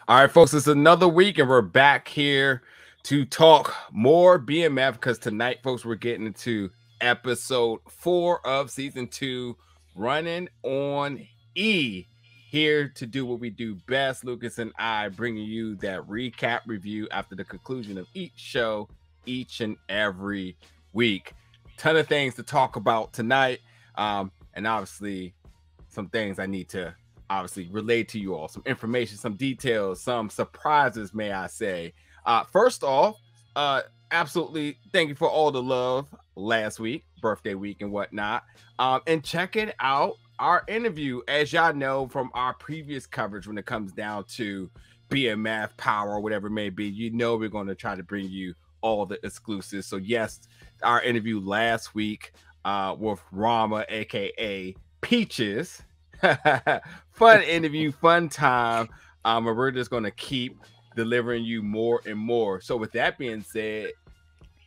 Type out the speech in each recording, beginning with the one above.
All right, folks, it's another week, and we're back here to talk more BMF because tonight, folks, we're getting into episode 4 of season 2, Running on E. Here to do what we do best, Lucas and I, bringing you that recap review after the conclusion of each show each and every week. Ton of things to talk about tonight, and obviously some things I need to obviously relate to you all, some information, some details, some surprises, may I say. First off, absolutely thank you for all the love last week, birthday week and whatnot. And checking out our interview. As y'all know from our previous coverage, when it comes down to BMF, Power, whatever it may be, you know we're going to try to bring you all the exclusives. So yes, our interview last week with Rama, aka Peaches. Fun interview, fun time. And we're just going to keep delivering you more and more. So with that being said,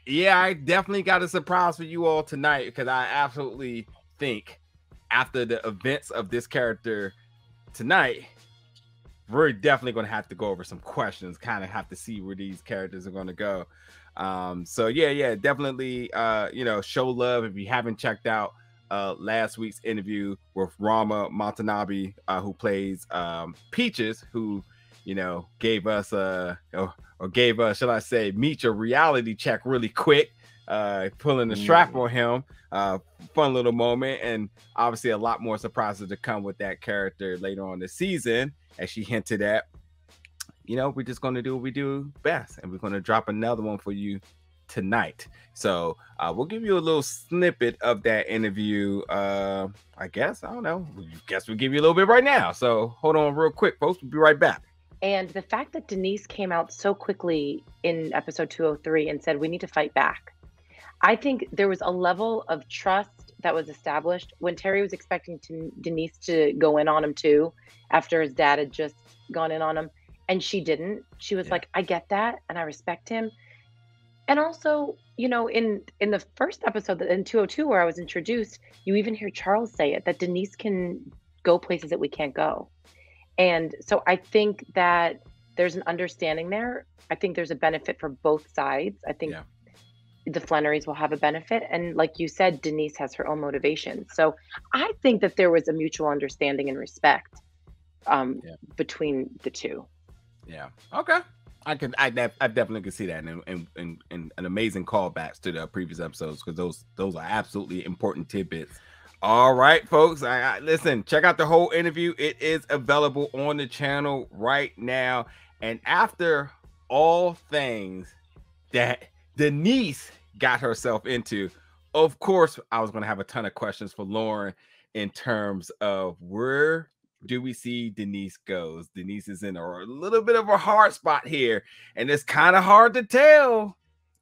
yeah, I definitely got a surprise for you all tonight, because I absolutely think after the events of this character tonight, we're definitely going to have to go over some questions, kind of have to see where these characters are going to go. So yeah, definitely, show love if you haven't checked out last week's interview with Rama Watanabe, who plays Peaches, who gave us shall I say, Meech a reality check really quick, pulling the strap on him. Fun little moment, and obviously a lot more surprises to come with that character later on this season, as she hinted at. We're just going to do what we do best, and we're going to drop another one for you tonight. So we'll give you a little snippet of that interview. I guess, I don't know, we'll give you a little bit right now. So hold on real quick, folks. We'll be right back. And the fact that Denise came out so quickly in episode 203 and said, we need to fight back. I think there was a level of trust that was established when Terry was expecting Denise to go in on him too, after his dad had just gone in on him, and she didn't. She was like, I get that, and I respect him. And also, in the first episode, in 202, where I was introduced, you even hear Charles say it, that Denise can go places that we can't go. And so I think that there's an understanding there. I think there's a benefit for both sides. I think the Flannerys will have a benefit. And like you said, Denise has her own motivation. So I think that there was a mutual understanding and respect between the two. Yeah. Okay. I definitely can see that, and an amazing callbacks to the previous episodes, because those are absolutely important tidbits. All right, folks. Listen, check out the whole interview. It is available on the channel right now. And after all things that Denise got herself into, of course, I was going to have a ton of questions for Lauren in terms of where do we see Denise goes. Denise is in a little bit of a hard spot here, and it's kind of hard to tell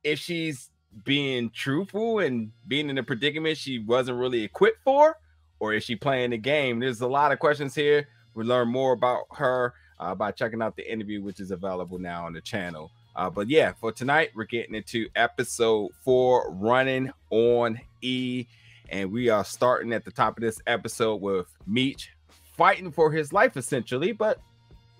if she's being truthful and being in a predicament she wasn't really equipped for, or is she playing the game? There's a lot of questions here. We learn more about her by checking out the interview, which is available now on the channel. But yeah, for tonight, we're getting into episode 4, Running on E, and we are starting at the top of this episode with Meech fighting for his life, essentially, but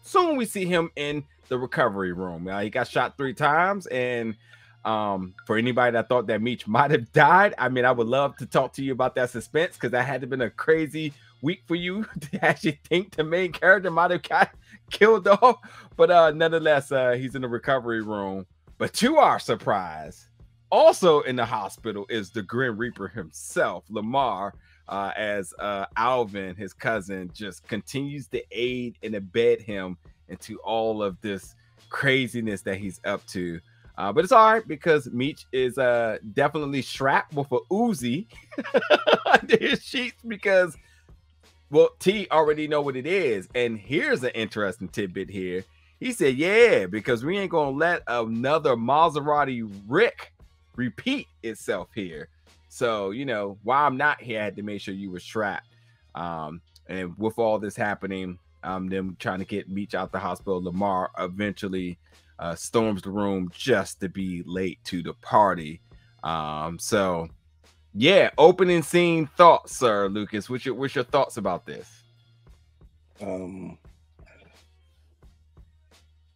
soon we see him in the recovery room. He got shot 3 times, and for anybody that thought that Meech might have died, I mean, I would love to talk to you about that suspense, because that had to have been a crazy week for you to actually think the main character might have got killed off. But nonetheless, he's in the recovery room. But to our surprise, also in the hospital is the Grim Reaper himself, Lamar, as Alvin, his cousin, just continues to aid and abet him into all of this craziness that he's up to. But it's all right, because Meech is definitely strapped with a Uzi under his sheets, because, well, T already know what it is. And here's an interesting tidbit here. He said, yeah, because we ain't going to let another Maserati Rick repeat itself here. So, while I'm not here, I had to make sure you were strapped. And with all this happening, them trying to get Meech out the hospital, Lamar eventually storms the room just to be late to the party. So, yeah, opening scene thoughts, sir, Lucas. What's your thoughts about this?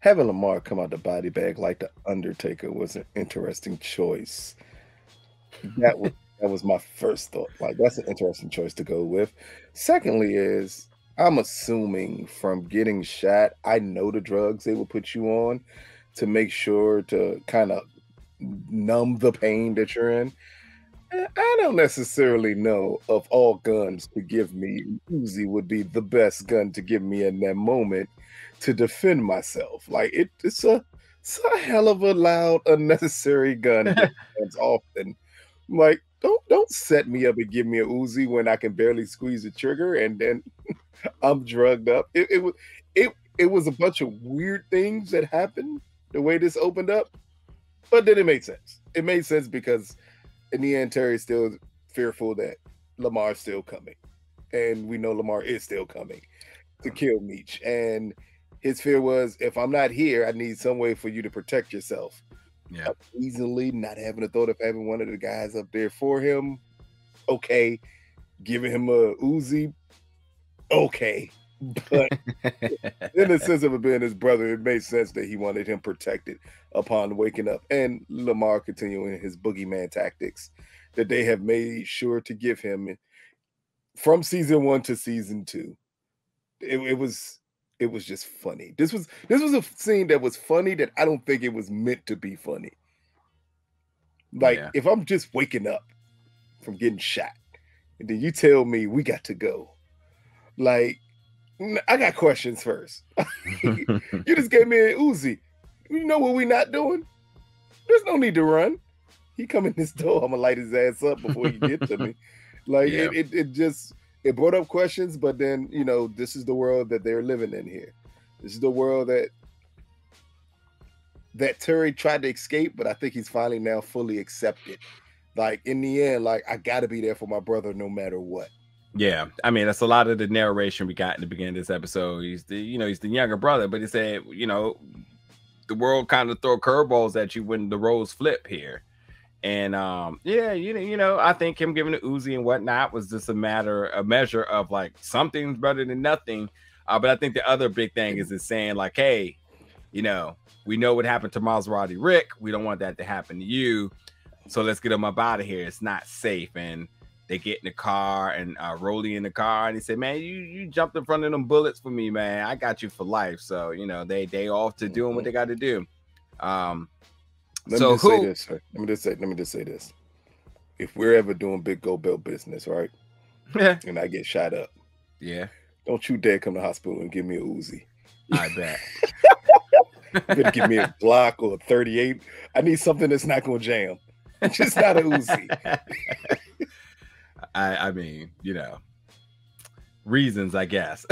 Having Lamar come out the body bag like the Undertaker was an interesting choice. That was that was my first thought. Like that's an interesting choice to go with. Secondly, is I'm assuming from getting shot, I know the drugs they will put you on to make sure to kind of numb the pain that you're in. I don't necessarily know of all guns to give me. Uzi would be the best gun to give me in that moment to defend myself. Like it's a hell of a loud, unnecessary gun that happens often. Like, don't set me up and give me a Uzi when I can barely squeeze the trigger and then I'm drugged up. It was a bunch of weird things that happened the way this opened up, but then it made sense. It made sense because in the end, Terry's still fearful that Lamar's still coming. And we know Lamar is still coming to kill Meech. And his fear was, if I'm not here, I need some way for you to protect yourself. Yeah. Easily not having the thought of having one of the guys up there for him. Okay. Giving him a Uzi. Okay. But in the sense of it being his brother, it made sense that he wanted him protected upon waking up. And Lamar continuing his boogeyman tactics that they have made sure to give him from season 1 to season 2. It was just funny. This was a scene that was funny that I don't think it was meant to be funny. Like if I'm just waking up from getting shot and then you tell me we got to go, like I got questions first. You just gave me an Uzi. You know what we not doing? There's no need to run. He come in this door, I'm gonna light his ass up before he get to me. Like it brought up questions, but then this is the world that they're living in here. This is the world that Terry tried to escape, but I think he's finally now fully accepted. Like in the end, like I gotta be there for my brother no matter what. Yeah, I mean that's a lot of the narration we got in the beginning of this episode. He's the younger brother, but he said the world kind of throw curveballs at you when the roles flip here, and I think him giving the Uzi and whatnot was just a measure of like something's better than nothing. But I think the other big thing is saying like, hey, we know what happened to Maserati Rick. We don't want that to happen to you, so let's get him up out of here. It's not safe. And they get in the car and Rolly in the car, and he said, "Man, you jumped in front of them bullets for me, man. I got you for life." So they off to doing what they got to do. Let me just say this, sir. Let me just say this. If we're ever doing big go belt business, right? Yeah. And I get shot up. Yeah. Don't you dare come to the hospital and give me a Uzi. I bet. You better give me a Glock or a 38. I need something that's not gonna jam. Just not a Uzi. I mean, reasons, I guess.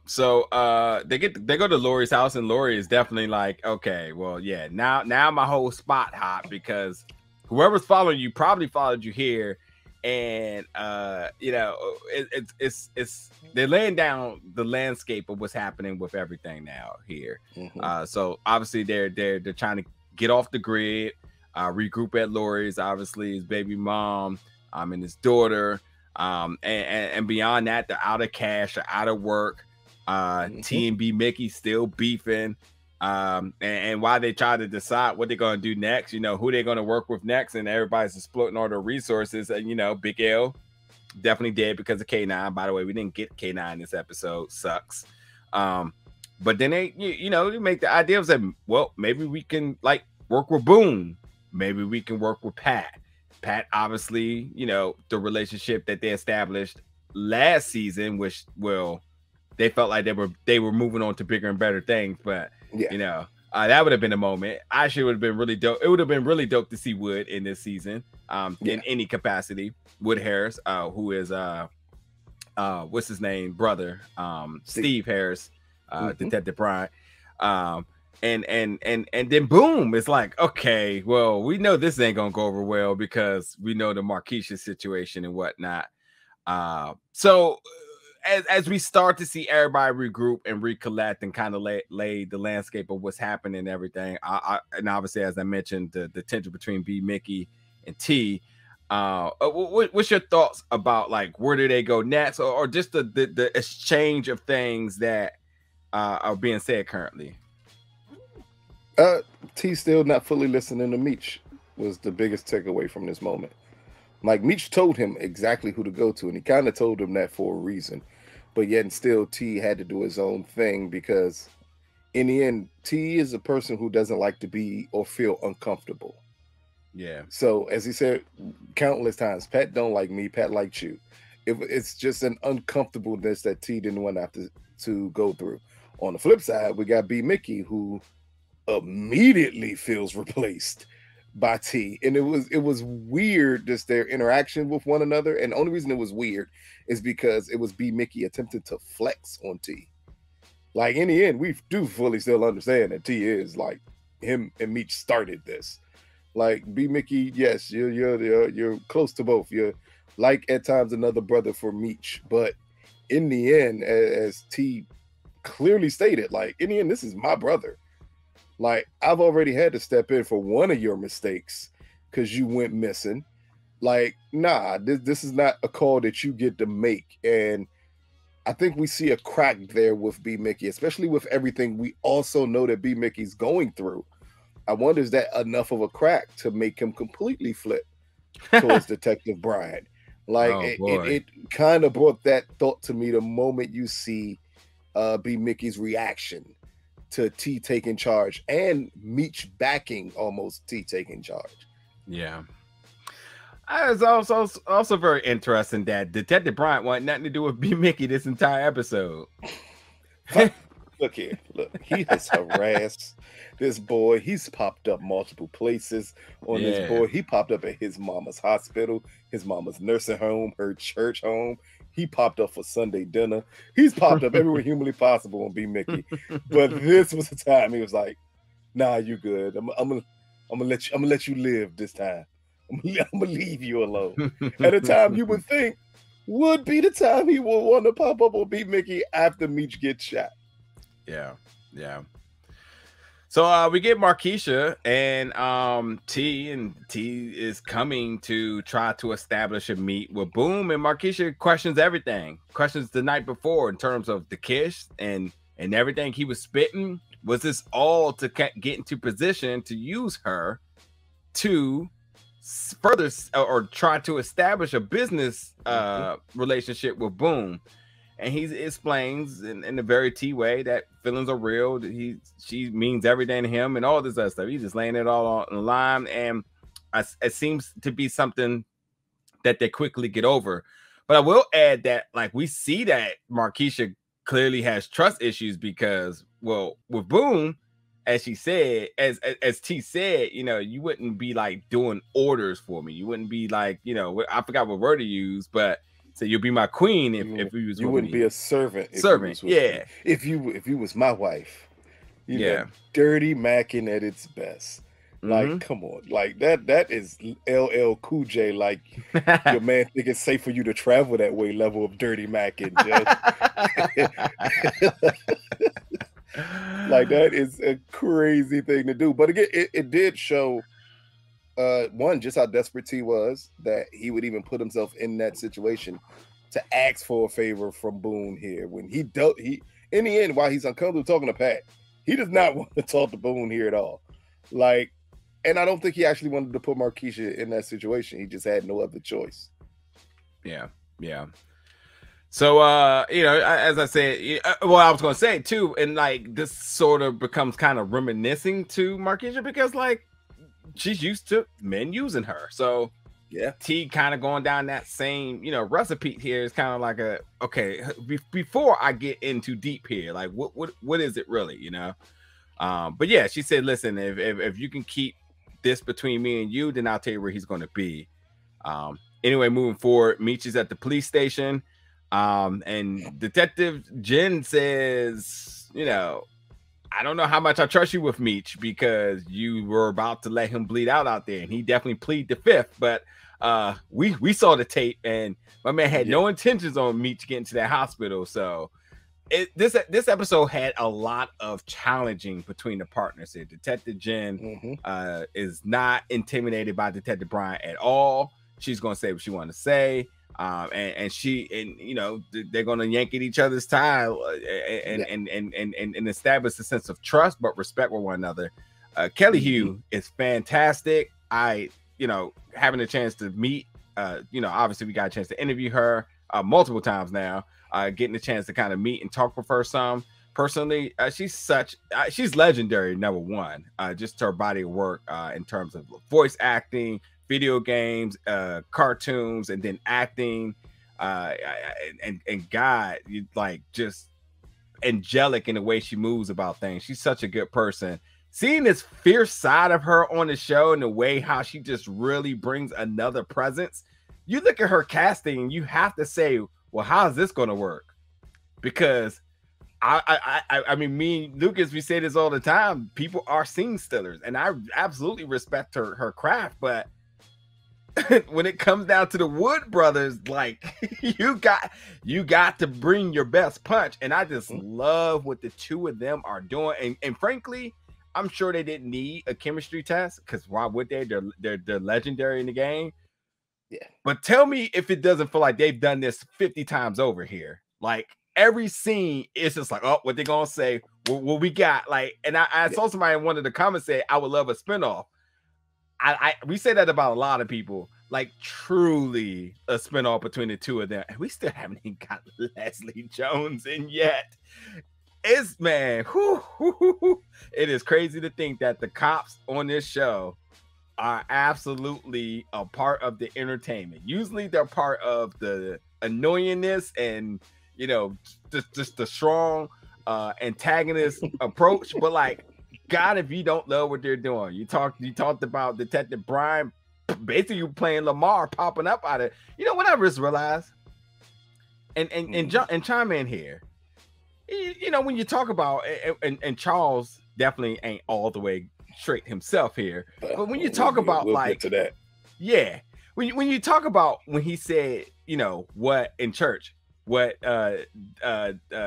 So they go to Lori's house, and Lori is definitely like, okay, well, yeah, now my whole spot hot because whoever's following you probably followed you here, and it's they're laying down the landscape of what's happening with everything now here. So obviously they're trying to get off the grid. Regroup at Lori's, obviously his baby mom, and his daughter, and beyond that, they're out of cash, they're out of work. T and B Mickey still beefing, and while they try to decide what they're gonna do next, who they're gonna work with next, and everybody's exploiting all their resources. And Big L definitely dead because of K9. By the way, we didn't get K9 this episode, sucks. But then they make the idea of that, well, maybe we can like work with Boone. Maybe we can work with Pat. Pat, obviously, the relationship that they established last season, which, well, they felt like they were moving on to bigger and better things. But, that would have been a moment. Actually, would have been really dope. It would have been really dope to see Wood in this season, in any capacity. Wood Harris, who is, what's his name? Brother, Steve Harris, Detective Bryant. And then boom, it's like, okay, well, we know this ain't gonna go over well because we know the Marquisha situation and whatnot. So as we start to see everybody regroup and recollect and kind of lay the landscape of what's happening and everything, and obviously, as I mentioned, the tension between B, Mickey, and T. What's your thoughts about like where do they go next, or just the exchange of things that are being said currently? T still not fully listening to Meech was the biggest takeaway from this moment. Like Meech told him exactly who to go to, and he kind of told him that for a reason. But yet and still T had to do his own thing because in the end, T is a person who doesn't like to be or feel uncomfortable. Yeah. So as he said countless times, Pat don't like me, Pat likes you. It's just an uncomfortableness that T didn't want to have to go through. On the flip side, we got B Mickey, who immediately feels replaced by T, and it was weird, just their interaction with one another. And the only reason it was weird is because it was B Mickey attempting to flex on T. Like in the end, we do fully still understand that T is like him and Meech started this. Like B Mickey, yes, you're close to both. You're like at times another brother for Meech, but in the end, as T clearly stated, like in the end, this is my brother. Like I've already had to step in for one of your mistakes because you went missing. Like, nah, this is not a call that you get to make. And I think we see a crack there with B Mickey, especially with everything we also know that B Mickey's going through. I wonder, is that enough of a crack to make him completely flip towards Detective Brian? Like it kind of brought that thought to me the moment you see B Mickey's reaction to T taking charge and Meech backing almost T taking charge. Yeah. It's also very interesting that Detective Bryant wanted nothing to do with B Mickey this entire episode. Look here, he has harassed this boy. He's popped up multiple places on this boy. He popped up at his mama's hospital, his mama's nursing home, her church home. He popped up for Sunday dinner. He's popped up everywhere humanly possible on B Mickey. But this was the time he was like, "Nah, you good. I'm gonna let you live this time. I'm gonna leave you alone." At a time you would think would be the time he would want to pop up on B Mickey after Meech gets shot. Yeah. So we get Markeisha and T is coming to try to establish a meet with Boom, and Markeisha questions everything. Questions the night before in terms of the kiss and everything he was spitting. Was this all to get into position to use her to further or try to establish a business relationship with Boom? And he explains in a very T way that feelings are real. That she means everything to him and all this other stuff. He's just laying it all on the line, and it seems to be something that they quickly get over. But I will add that, like, we see that Markeisha clearly has trust issues because, well, with Boom, as she said, as T said, you wouldn't be like doing orders for me. You wouldn't be like, I forgot what word to use, but. So you'll be my queen if you was. You wouldn't be a servant. Yeah. If you was my wife, dirty macking at its best. Like, come on, like that is LL Cool J. Like your man think it's safe for you to travel that way. Level of dirty macking, like that is a crazy thing to do. But again, it did show. One, just how desperate T was that he would even put himself in that situation to ask for a favor from Boone here. When he in the end, while he's uncomfortable talking to Pat, he does not want to talk to Boone here at all. Like, and I don't think he actually wanted to put Markeisha in that situation. He just had no other choice. Yeah. So, as I said, well, I was going to say too, and like this sort of becomes kind of reminiscing to Markeisha because, like, she's used to men using her. So yeah, T kind of going down that same, recipe here is kind of like before I get into deep here, like what is it really, but yeah, she said, listen, if you can keep this between me and you, then I'll tell you where he's going to be. Anyway, moving forward, Meech is at the police station. And Detective Jen says, I don't know how much I trust you with Meech because you were about to let him bleed out there, and he definitely plead the fifth. But we saw the tape, and my man had no intentions on Meech getting to that hospital. So this episode had a lot of challenging between the partners here. Detective Jen is not intimidated by Detective Brian at all. she's gonna say what she want to say. And you know, they're gonna yank at each other's tie and establish a sense of trust but respect with one another. Kelly Hugh is fantastic. You know, having a chance to meet, you know, obviously we got a chance to interview her multiple times now, getting a chance to kind of meet and talk with her some. Personally, she's legendary, number one, just her body of work in terms of voice acting, video games, cartoons, and then acting, and God, you like just angelic in the way she moves about things. She's such a good person. Seeing this fierce side of her on the show and the way how she just really brings another presence. You look at her casting and you have to say, well, how is this going to work? Because I mean, me and Lucas, we say this all the time. People are scene stealers, and I absolutely respect her craft. But when it comes down to the Wood brothers, like you got to bring your best punch. And I just love what the two of them are doing. And frankly, I'm sure they didn't need a chemistry test, because why would they? They're legendary in the game. Yeah. But tell me if it doesn't feel like they've done this 50 times over here. Like every scene is just like, oh, what they gonna say? What we got? Like, and I saw somebody in one of the comments say, I would love a spinoff. We say that about a lot of people. Like truly a spinoff between the two of them. And we still haven't even got Leslie Jones in yet. It's man, it is crazy to think that the cops on this show are absolutely a part of the entertainment. Usually they're part of the annoyingness and, you know, just the strong antagonist approach. But like, God, if you don't love what they're doing, you talked about Detective Brian, basically you playing Lamar popping up out of, you know what I just realized, and chime in here. You know, when you talk about, and Charles definitely ain't all the way straight himself here, but when you talk about we'll like get to that, yeah, when you talk about when he said, you know, what in church, what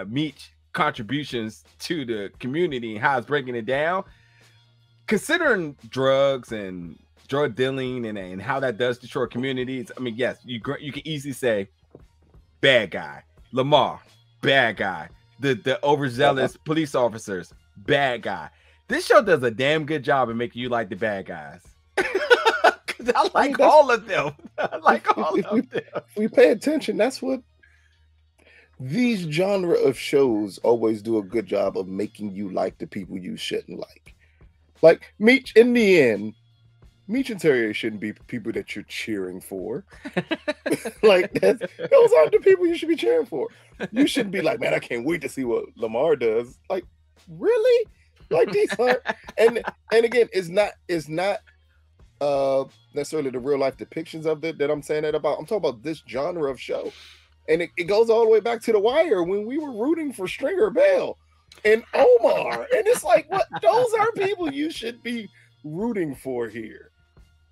Meech contributions to the community and how it's breaking it down, considering drugs and drug dealing and how that does destroy communities. I mean, yes, you can easily say bad guy, Lamar, bad guy. The overzealous police officers, bad guy. This show does a damn good job of making you like the bad guys. Because I like all of them. I like all of them. If we pay attention, that's what these genre of shows always do a good job of making you like the people you shouldn't like. Like Meech, in the end, Meech and Terrier shouldn't be people that you're cheering for. Like those aren't the people you should be cheering for. You shouldn't be like, man, I can't wait to see what Lamar does. Like, really? Like these aren't. And again, it's not necessarily the real life depictions of that I'm saying that about. I'm talking about this genre of show, and it goes all the way back to The Wire when we were rooting for Stringer Bell and Omar, and it's like, what? Those are people you should be rooting for here.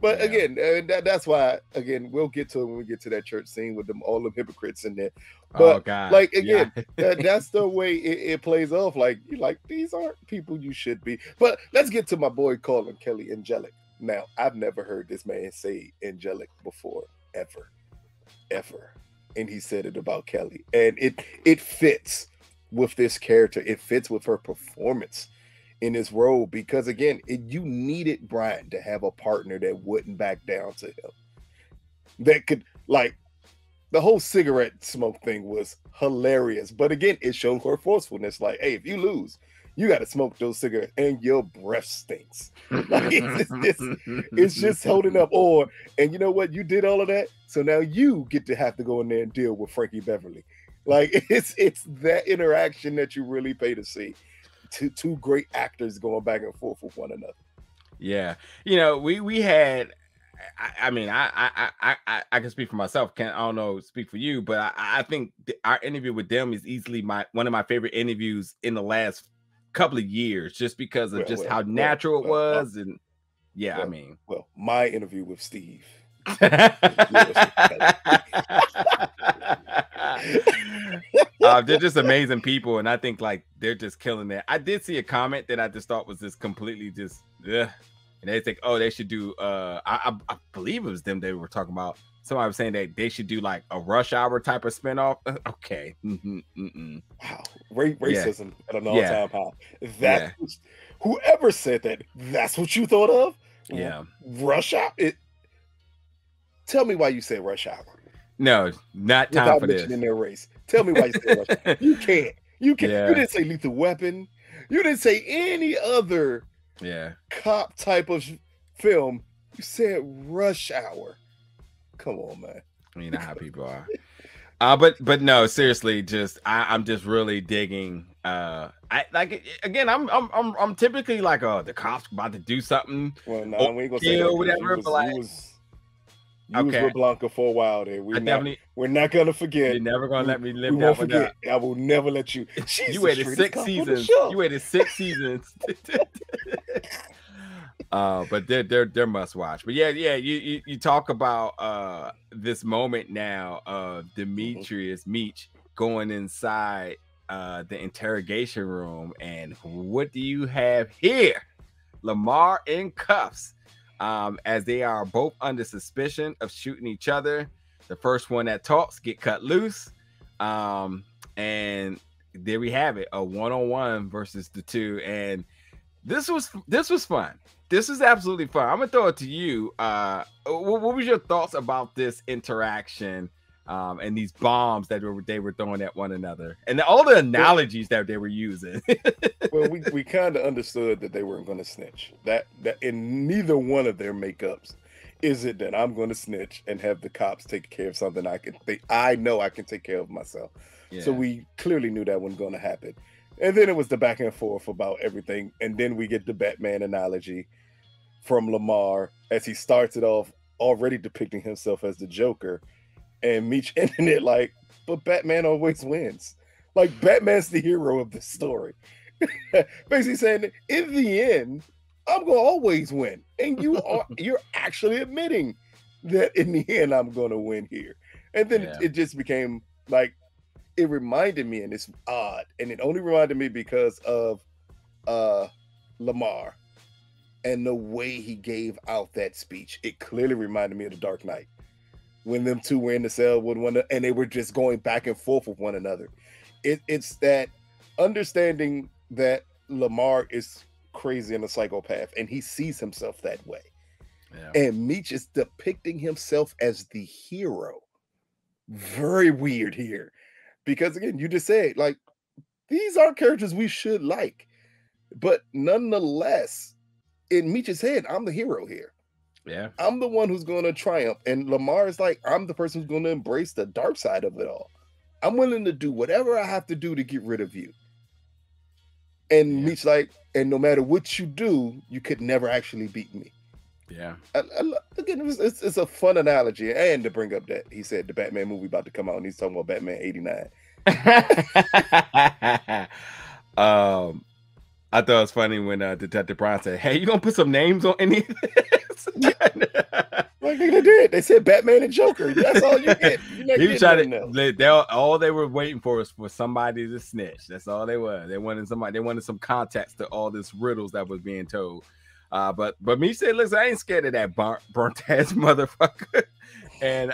But again, that's why, again, we'll get to it when we get to that church scene with them, all the hypocrites in there. But like, again, that's the way it plays off. Like, these aren't people you should be. But let's get to my boy calling Kelly angelic. Now, I've never heard this man say angelic before, ever. And he said it about Kelly. And it fits with this character. It fits with her performance in this role, because again, you needed Brian to have a partner that wouldn't back down to him, that could, like, the whole cigarette smoke thing was hilarious, but again, it showed her forcefulness. Like, hey, if you lose, you got to smoke those cigarettes and your breath stinks. Like, it's just holding up. And you know what, you did all of that, so now you get to have to go in there and deal with Frankie Beverly. Like, it's that interaction that you really pay to see. Two great actors going back and forth with one another. Yeah, you know, we had. I mean, I can speak for myself. I don't know, speak for you, but I think our interview with them is easily one of my favorite interviews in the last couple of years, just because of how natural it was. And I mean, my interview with Steve. They're just amazing people, and I think like they're just killing it. I did see a comment that I just thought was just completely just and they think, oh, they should do. I believe it was them they were talking about. Somebody was saying that they should do like a Rush Hour type of spinoff. Okay. Wow, racism at an all-time high. That whoever said that, that's what you thought of. Yeah, Rush Hour. Tell me why you said Rush Hour. No, not time without for this. In their race. Tell me why you said Rush Hour. You can't. You can't. Yeah. You didn't say Lethal Weapon. You didn't say any other cop type of film. You said Rush Hour. Come on, man. You know how people are. But no, seriously, just I'm just really digging. I like again. I'm typically like, oh, the cops about to do something. Well, no, we ain't gonna say that. Whatever. But like, you was with Blanca for a while there. We're not gonna forget. You're never gonna let me live. We won't forget. I will never let you. You waited 6 seasons. You waited 6 seasons. But they're must watch. But yeah, you talk about this moment now of Demetrius Meech going inside the interrogation room, and what do you have here? Lamar in cuffs, as they are both under suspicion of shooting each other. The first one that talks get cut loose, and there we have it, a 1-on-1 versus the two, and this was fun. This is absolutely fun. I'm gonna throw it to you. What was your thoughts about this interaction and these bombs that they were throwing at one another, and all the analogies that they were using? Well, we kind of understood that they weren't going to snitch. That in neither one of their makeups is it that I'm going to snitch and have the cops take care of something I know I can take care of myself. Yeah. So we clearly knew that wasn't going to happen. And then it was the back and forth about everything. And then we get the Batman analogy from Lamar as he starts it off already depicting himself as the Joker. And Meech ending it like, but Batman always wins. Like, Batman's the hero of the story. Basically saying, in the end, I'm going to always win. And you're actually admitting that in the end, I'm going to win here. And then it just became like, it reminded me, and it's odd, and it only reminded me because of Lamar and the way he gave out that speech. It clearly reminded me of The Dark Knight, when them two were in the cell with one, and they were just going back and forth with one another. It's that understanding that Lamar is crazy and a psychopath, and he sees himself that way. Yeah. And Meech is depicting himself as the hero. Very weird here. Because again, you just said, like, these are characters we should like. But nonetheless, in Meech's head, I'm the hero here. Yeah. I'm the one who's going to triumph. And Lamar is like, I'm the person who's going to embrace the dark side of it all. I'm willing to do whatever I have to do to get rid of you. And Meech like, and no matter what you do, you could never actually beat me. Yeah. Again, it's a fun analogy. And to bring up that he said the Batman movie about to come out, and he's talking about Batman 89. I thought it was funny when Detective Brian said, "Hey, you gonna put some names on any of this?" Like they did. They said Batman and Joker. That's all you get. He was trying to. All they were waiting for was for somebody to snitch. That's all they were. They wanted somebody. They wanted some context to all this riddles that was being told. But me said, "Listen, I ain't scared of that burnt ass motherfucker." And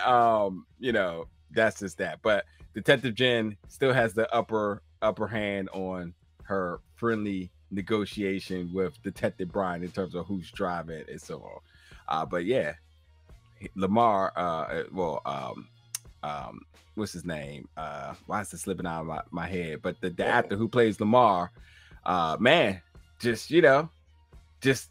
you know, that's just that. But Detective Jen still has the upper hand on her friendly negotiation with Detective Brian in terms of who's driving and so on. But yeah, Lamar, what's his name? Why is it slipping out of my head? But the actor who plays Lamar, man, just, you know, just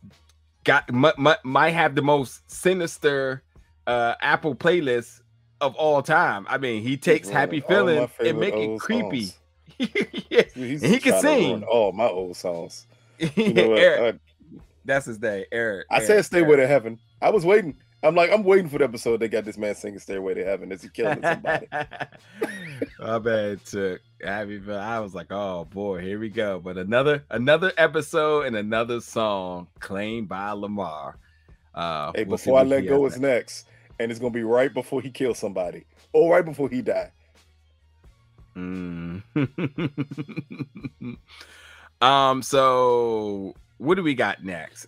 might have the most sinister Apple playlist of all time. I mean, he takes Happy Feeling and make it creepy. Yeah. And he can sing all my old songs. You know what? Eric, that's his name, Eric. I said Stairway to Heaven. I was waiting. I'm waiting for the episode they got this man singing Stairway to Heaven. Is he killing somebody? My bad, took Happy Feeling. I was like, oh boy, here we go. But another episode and another song claimed by Lamar. Hey, Before I Let Go is next, and it's gonna be right before he kills somebody, or right before he die. So what do we got next?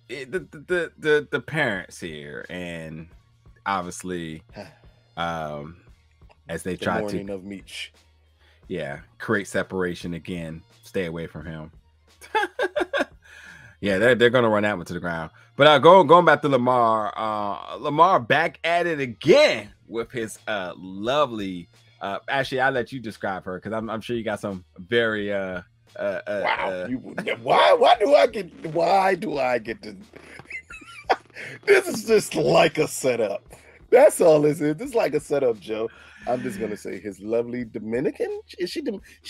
the parents here, and obviously, as they try to of Meech. Create separation again, stay away from him. Yeah, they're gonna run that one to the ground. But going back to Lamar, Lamar back at it again with his lovely. Actually, I'll let you describe her because I'm sure you got some very wow. Why do I get to? This is just like a setup. That's all this is. This is like a setup, Joe. I'm just gonna say his lovely Dominican. Is she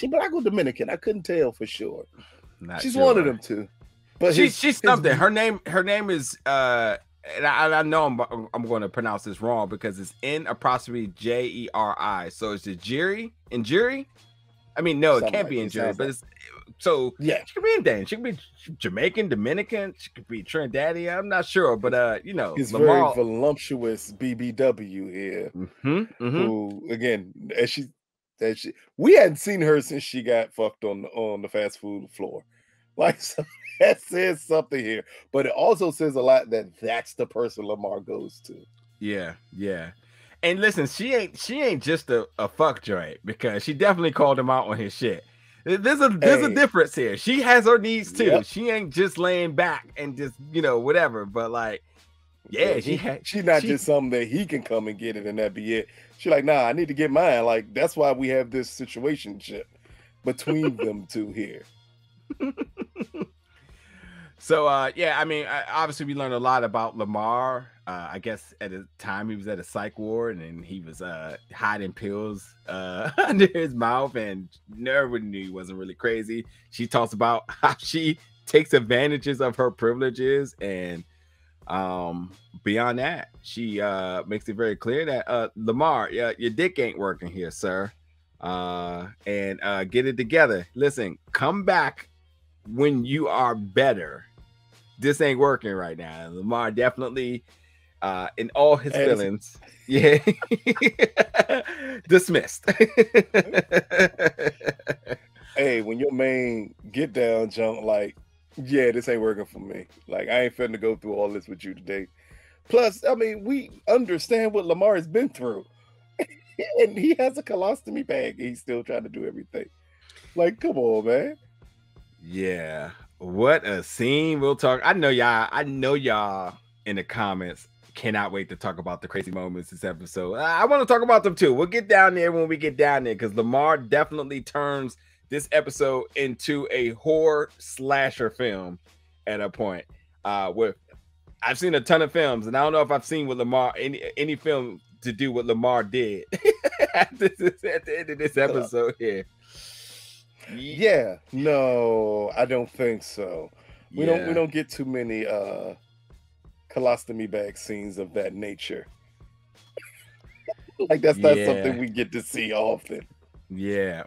black or Dominican? I couldn't tell for sure. She's sure. One of them two. But she's something. Her name is and I know I'm going to pronounce this wrong because it's N-apostrophe Jeri. So is it Jeri? Injuri? I mean, no, it can't be Injuri, but it's so yeah. She could be Indian. She could be Jamaican, Dominican. She could be Trinidadian. I'm not sure, but it's Lamar, very voluptuous BBW here. Who again, we hadn't seen her since she got fucked on the fast food floor. Like, so that says something here, but it also says a lot that that's the person Lamar goes to. Yeah. And listen, she ain't just a fuck joint because she definitely called him out on his shit. There's a difference here. She has her needs too. Yep. She ain't just laying back and just whatever. But like, she's not just something that he can come and get it and that be it. She's like, nah, I need to get mine. Like that's why we have this situationship between them two here. So I mean, obviously we learned a lot about Lamar. I guess at the time he was at a psych ward and he was hiding pills under his mouth, and nobody knew he wasn't really crazy. She talks about how she takes advantages of her privileges, and beyond that, she makes it very clear that Lamar, your dick ain't working here, sir. And get it together. Listen, come back when you are better. This ain't working right now. Lamar definitely in all his feelings. Yeah. Dismissed. Hey, when your main get down jump, like, yeah, this ain't working for me. Like, I ain't finna go through all this with you today. Plus, I mean, we understand what Lamar has been through. And he has a colostomy bag. He's still trying to do everything. Like, come on, man. Yeah. What a scene. We'll talk. I know y'all in the comments cannot wait to talk about the crazy moments this episode. I want to talk about them too. We'll get down there when we get down there because Lamar definitely turns this episode into a horror slasher film at a point. Where I've seen a ton of films, and I don't know if I've seen with Lamar any film to do what Lamar did at the end of this episode here. Yeah, no, I don't think so. We don't get too many colostomy bag scenes of that nature. Like that's not something we get to see often. Yeah.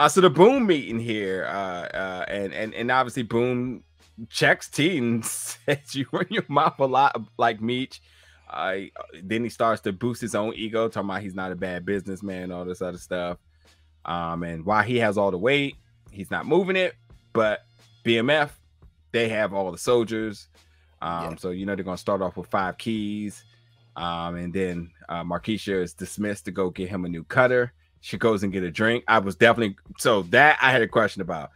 So the Boom meeting here, and obviously Boom checks T and says you run your mouth a lot like Meech. Then he starts to boost his own ego, talking about he's not a bad businessman, all this other stuff. And while he has all the weight, he's not moving it. But BMF, they have all the soldiers. So they're gonna start off with 5 keys. And then Markeisha is dismissed to go get him a new cutter. She goes and get a drink. I had a question about.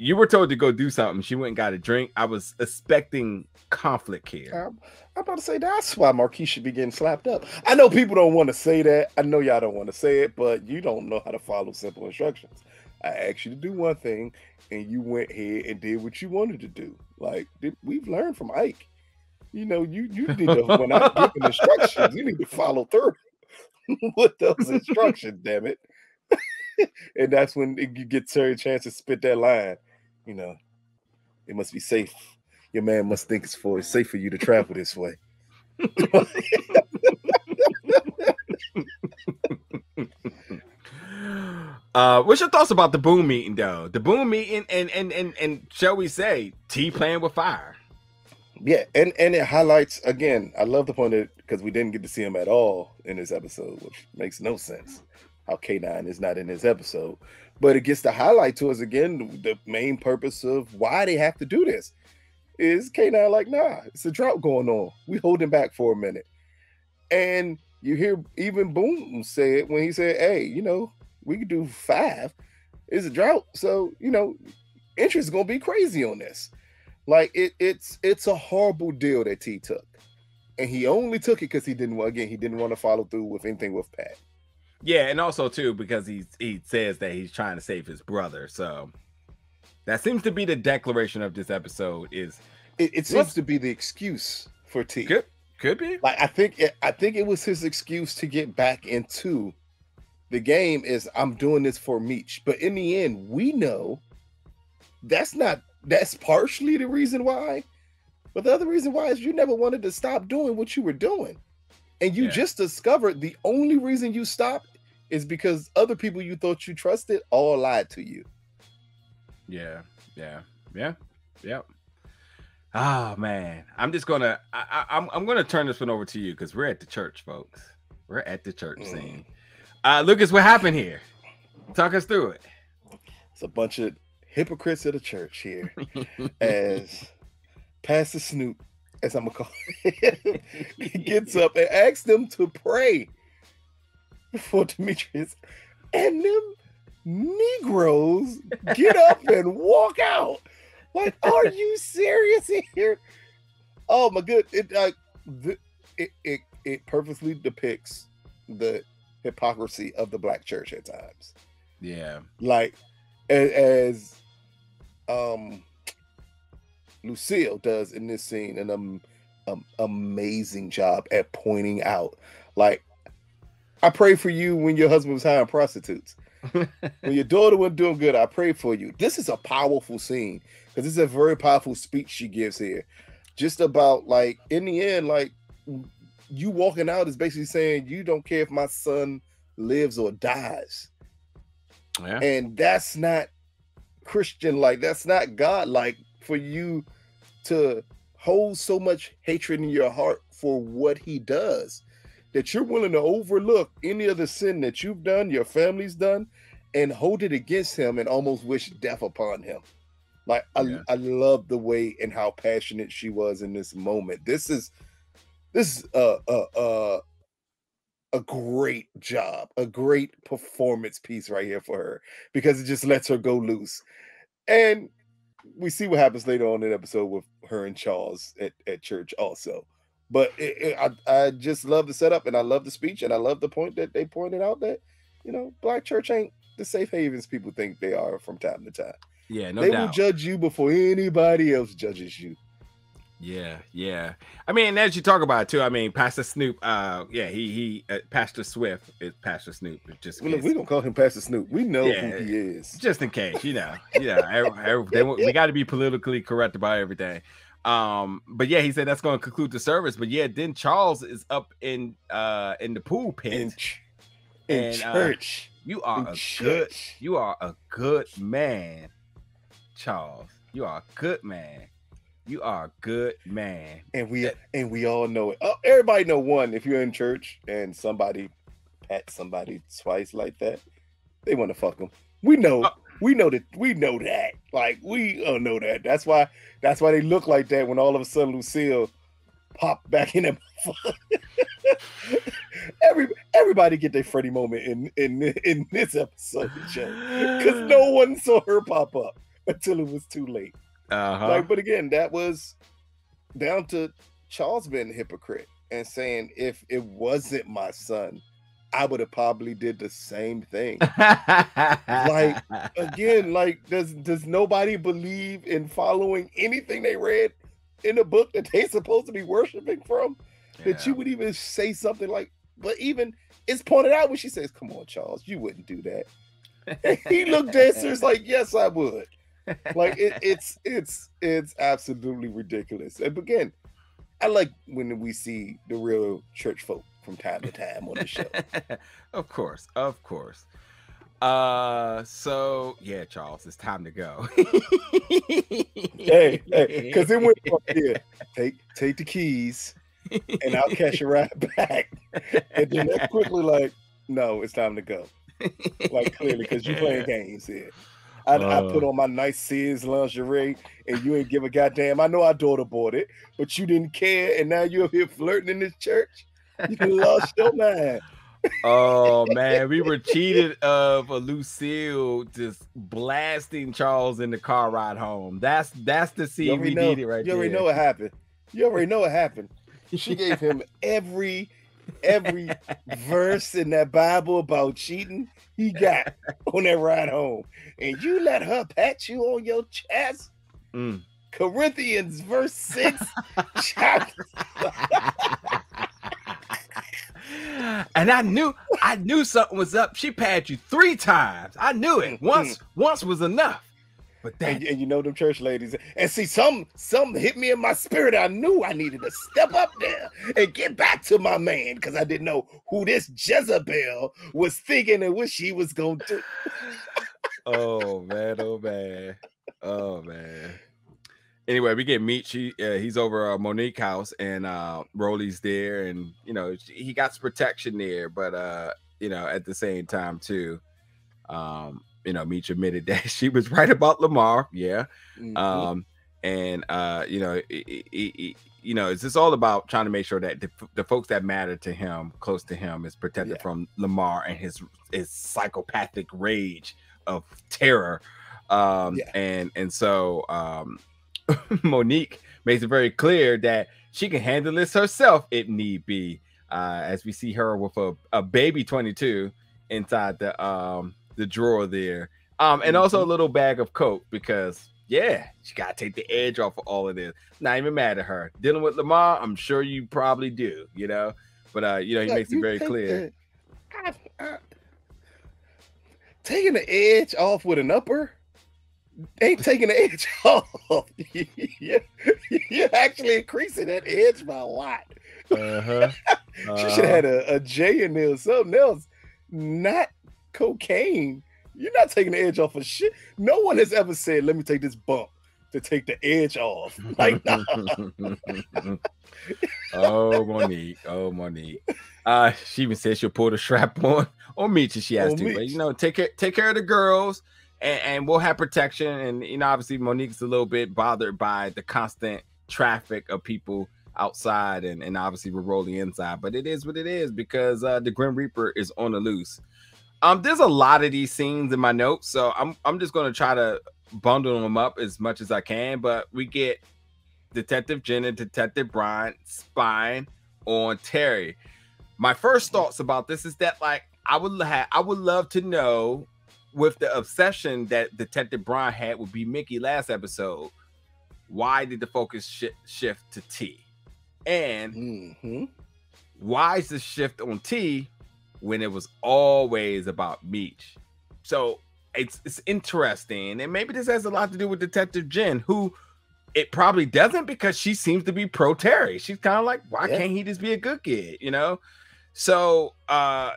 You were told to go do something. She went and got a drink. I was expecting conflict here. I'm about to say that's why Marquis should be getting slapped up. I know people don't want to say that. I know y'all don't want to say it, but you don't know how to follow simple instructions. I asked you to do one thing, and you went ahead and did what you wanted to do. Like we've learned from Ike. You need to when I'm giving instructions, you need to follow through with those instructions. Damn it! And that's when you get a chance to spit that line. It must be safe. Your man must think it's safe for you to travel this way. What's your thoughts about the Boom meeting, though? The Boom meeting, and shall we say, T playing with fire? Yeah, and it highlights again. I love the point that because we didn't get to see him at all in this episode, which makes no sense. How K9 is not in this episode, but it gets to highlight to us again the main purpose of why they have to do this. is K9 like, nah, it's a drought going on. We holding back for a minute. And you hear even Boom say it when he said, hey, you know, we could do 5. It's a drought. So, you know, interest is gonna be crazy on this. Like it's a horrible deal that T took. And he only took it because he didn't want to follow through with anything with Pat. Yeah, and also too, because he says that he's trying to save his brother. So that seems to be the declaration of this episode. It seems to be the excuse for T. Could be. Like I think it was his excuse to get back into the game. Is I'm doing this for Meech, but in the end, we know that's partially the reason why. But the other reason why is you never wanted to stop doing what you were doing, and you just discovered the only reason you stopped is because other people you thought you trusted all lied to you. Yeah. Oh man, I'm just gonna I'm gonna turn this one over to you because we're at the church, folks. We're at the church scene. Lucas, what happened here? Talk us through it. It's a bunch of hypocrites at the church here, as Pastor Snoop, as I'm gonna call it, he gets up and asks them to pray for Demetrius, and them Negroes get up and walk out. Like, are you serious here? Oh my good! It purposely depicts the hypocrisy of the black church at times. Yeah, like as Lucille does in this scene, an amazing job at pointing out. Like, I pray for you when your husband was hiring prostitutes. When your daughter wasn't doing good, I pray for you. This is a powerful scene because this is a very powerful speech she gives here. Just about, like, in the end, like, you walking out is basically saying you don't care if my son lives or dies. Yeah. And that's not Christian, like, that's not God, like, for you to hold so much hatred in your heart for what he does, that you're willing to overlook any other sin that you've done, your family's done, and hold it against him and almost wish death upon him. Like, I love the way and how passionate she was in this moment. This is a great job, a great performance piece right here for her, because it just lets her go loose. And we see what happens later on in the episode with her and Charles at church also. But I just love the setup, and I love the speech, and I love the point that they pointed out that, you know, black church ain't the safe havens people think they are from time to time. Yeah, no doubt. They doubt. will judge you before anybody else judges you. Yeah. I mean, as you talk about it too, I mean, Pastor Snoop, he Pastor Swift is Pastor Snoop. Just we don't call him Pastor Snoop. We know who he is. Just in case, we got to be politically correct about everything. But yeah, he said that's going to conclude the service. But yeah, then Charles is up in the pool pit in church. You are a good man, Charles. You are a good man. You are a good man. And we all know it. Oh, everybody know one. If you're in church and somebody pats somebody twice like that, they want to fuck them. We know. We know that. Like, we know that. That's why they look like that when all of a sudden Lucille popped back in. Everybody get their Freddie moment in this episode, because no one saw her pop up until it was too late. Like, but again, that was down to Charles being a hypocrite and saying, if it wasn't my son, I would have probably did the same thing. Like, again, like, does nobody believe in following anything they read in the book that they supposed to be worshiping from? That you would even say something like, but even it's pointed out when she says, "Come on, Charles, you wouldn't do that." And he looked at her like, "Yes, I would." Like, it's absolutely ridiculous. And again, I like when we see the real church folk from time to time on the show. Of course. So yeah, Charles, it's time to go. hey, because it went from here. Take the keys, and I'll catch you right back. And then they're quickly like, no, it's time to go. Like, clearly, because you're playing games here. I put on my nice Sears lingerie, and you ain't give a goddamn. I know our daughter bought it, but you didn't care, and now you're here flirting in this church. You lost your mind. Oh man, we were cheated of a Lucille just blasting Charles in the car ride home. That's the scene we needed right there. You already know what happened. You already know what happened. She gave him every verse in that Bible about cheating he got on that ride home, and you let her pat you on your chest. Corinthians verse 6 chapter. And I knew something was up. She patted you 3 times. I knew it. Once was enough. But that, and you know them church ladies, and see, some hit me in my spirit. I knew I needed to step up there and get back to my man, because I didn't know who this Jezebel was thinking and what she was gonna do. Oh man. Anyway, we get Meech. He's over Monique's house, and Rolly's there, and he got some protection there, but at the same time too, Meech admitted that she was right about Lamar. Yeah. And it's just all about trying to make sure that the folks that matter to him, close to him, is protected from Lamar and his psychopathic rage of terror. And so Monique makes it very clear that she can handle this herself if need be, as we see her with a baby 22 inside the drawer there, and also a little bag of coke, because she gotta take the edge off of all of this. Not even mad at her dealing with Lamar. I'm sure you probably do, but he makes it very clear. Taking the edge off with an upper ain't taking the edge off. You're actually increasing that edge by a lot. She should have had a J in there or something else, not cocaine. You're not taking the edge off of shit. No one has ever said, let me take this bump to take the edge off. Like, nah. Oh, Monique. She even said she'll pull the strap on Meech if she has to. Meech. But take care of the girls, and we'll have protection. And obviously Monique's a little bit bothered by the constant traffic of people outside, and obviously we're rolling inside. But it is what it is, because the Grim Reaper is on the loose. There's a lot of these scenes in my notes, so I'm just gonna try to bundle them up as much as I can. But we get Detective Jen and Detective Brian spying on Terry. My first thoughts about this is that, like, I would love to know, with the obsession that Detective Brian had with B. Mickey last episode, why did the focus shift to T? And why is the shift on T when it was always about Meech? So it's interesting, and maybe this has a lot to do with Detective Jen, who it probably doesn't, because she seems to be pro Terry. She's kind of like, why can't he just be a good kid, So I'll